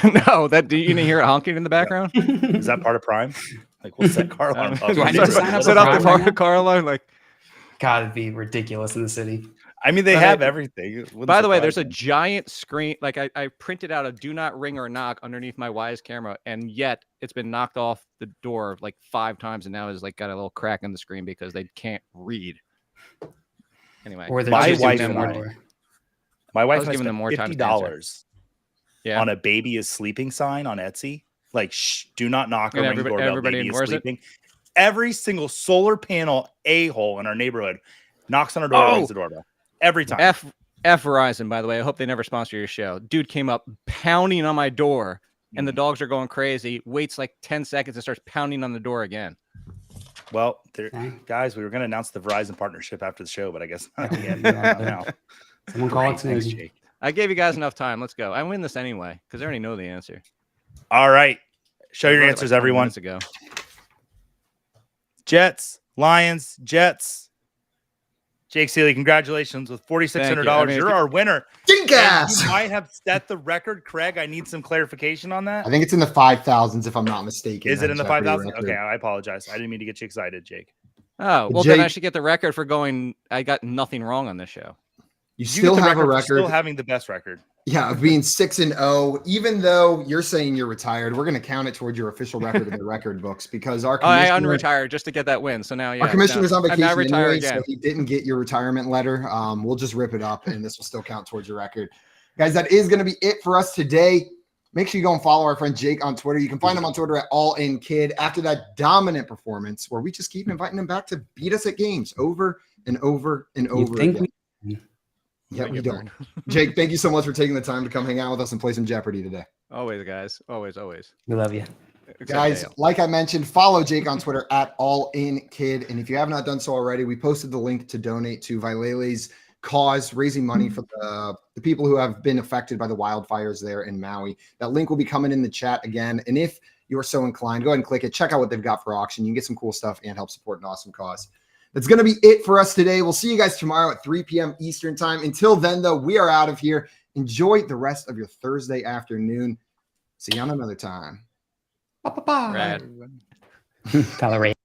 [SPEAKER 2] No, you didn't hear it honking in the background?
[SPEAKER 4] Yeah. Is that part of Prime? Like, we'll set car alarm.
[SPEAKER 2] Set off the car alarm. Like,
[SPEAKER 3] God, it'd be ridiculous in the city.
[SPEAKER 4] I mean, they have everything.
[SPEAKER 2] By the way, there's a giant screen. Like I printed out a do not ring or knock underneath my Wise camera, and yet it's been knocked off the door like 5 times, and now it's like got a little crack in the screen because they can't read. Anyway,
[SPEAKER 3] or
[SPEAKER 4] my wife and I spent $50 on a baby is sleeping sign on Etsy. Like, shh, do not knock or ring doorbell. Baby is sleeping. Every single solar panel a-hole in our neighborhood knocks on our door, rings the doorbell. Every time.
[SPEAKER 2] F Verizon, by the way. I hope they never sponsor your show. Dude came up pounding on my door, and the dogs are going crazy. Waits like 10 seconds and starts pounding on the door again.
[SPEAKER 4] Well, guys, we were going to announce the Verizon partnership after the show, but I guess not yet. No.
[SPEAKER 3] Someone call it Jake.
[SPEAKER 2] I gave you guys enough time. Let's go. I win this anyway because I already know the answer.
[SPEAKER 4] All right. Show your answers, like everyone.
[SPEAKER 2] Ago.
[SPEAKER 4] Jets, Lions, Jets. Jake Ciely, congratulations with $4,600. You're our winner.
[SPEAKER 1] Dinkass!
[SPEAKER 4] You might have set the record, Craig. I need some clarification on that.
[SPEAKER 1] I think it's in the 5,000s, if I'm not mistaken.
[SPEAKER 4] Is it in the 5,000? Okay, I apologize. I didn't mean to get you excited, Jake.
[SPEAKER 2] Oh, well, then I should get the record for going. I got nothing wrong on this show.
[SPEAKER 1] You still have a record.
[SPEAKER 4] Still having the best record.
[SPEAKER 1] Yeah, of being 6-0. Even though you're saying you're retired, we're going to count it towards your official record in the record books because our
[SPEAKER 2] I unretired just to get that win. So now,
[SPEAKER 1] our commissioner's on vacation anyway, so he didn't get your retirement letter. We'll just rip it up, and this will still count towards your record. Guys, that is going to be it for us today. Make sure you go and follow our friend Jake on Twitter. You can find him on Twitter at AllInKid. After that dominant performance, where we just keep inviting him back to beat us at games over and over and over again. Yeah, we don't. Jake, thank you so much for taking the time to come hang out with us and play some Jeopardy today.
[SPEAKER 2] Always, guys. Always.
[SPEAKER 3] We love you.
[SPEAKER 1] Guys, like I mentioned, follow Jake on Twitter at AllInKid. And if you have not done so already, we posted the link to donate to Vailele's cause, raising money for the people who have been affected by the wildfires there in Maui. That link will be coming in the chat again. And if you are so inclined, go ahead and click it. Check out what they've got for auction. You can get some cool stuff and help support an awesome cause. That's going to be it for us today. We'll see you guys tomorrow at 3 p.m. Eastern time. Until then, though, we are out of here. Enjoy the rest of your Thursday afternoon. See you on another time.
[SPEAKER 2] Bye-bye.
[SPEAKER 3] Tolerate.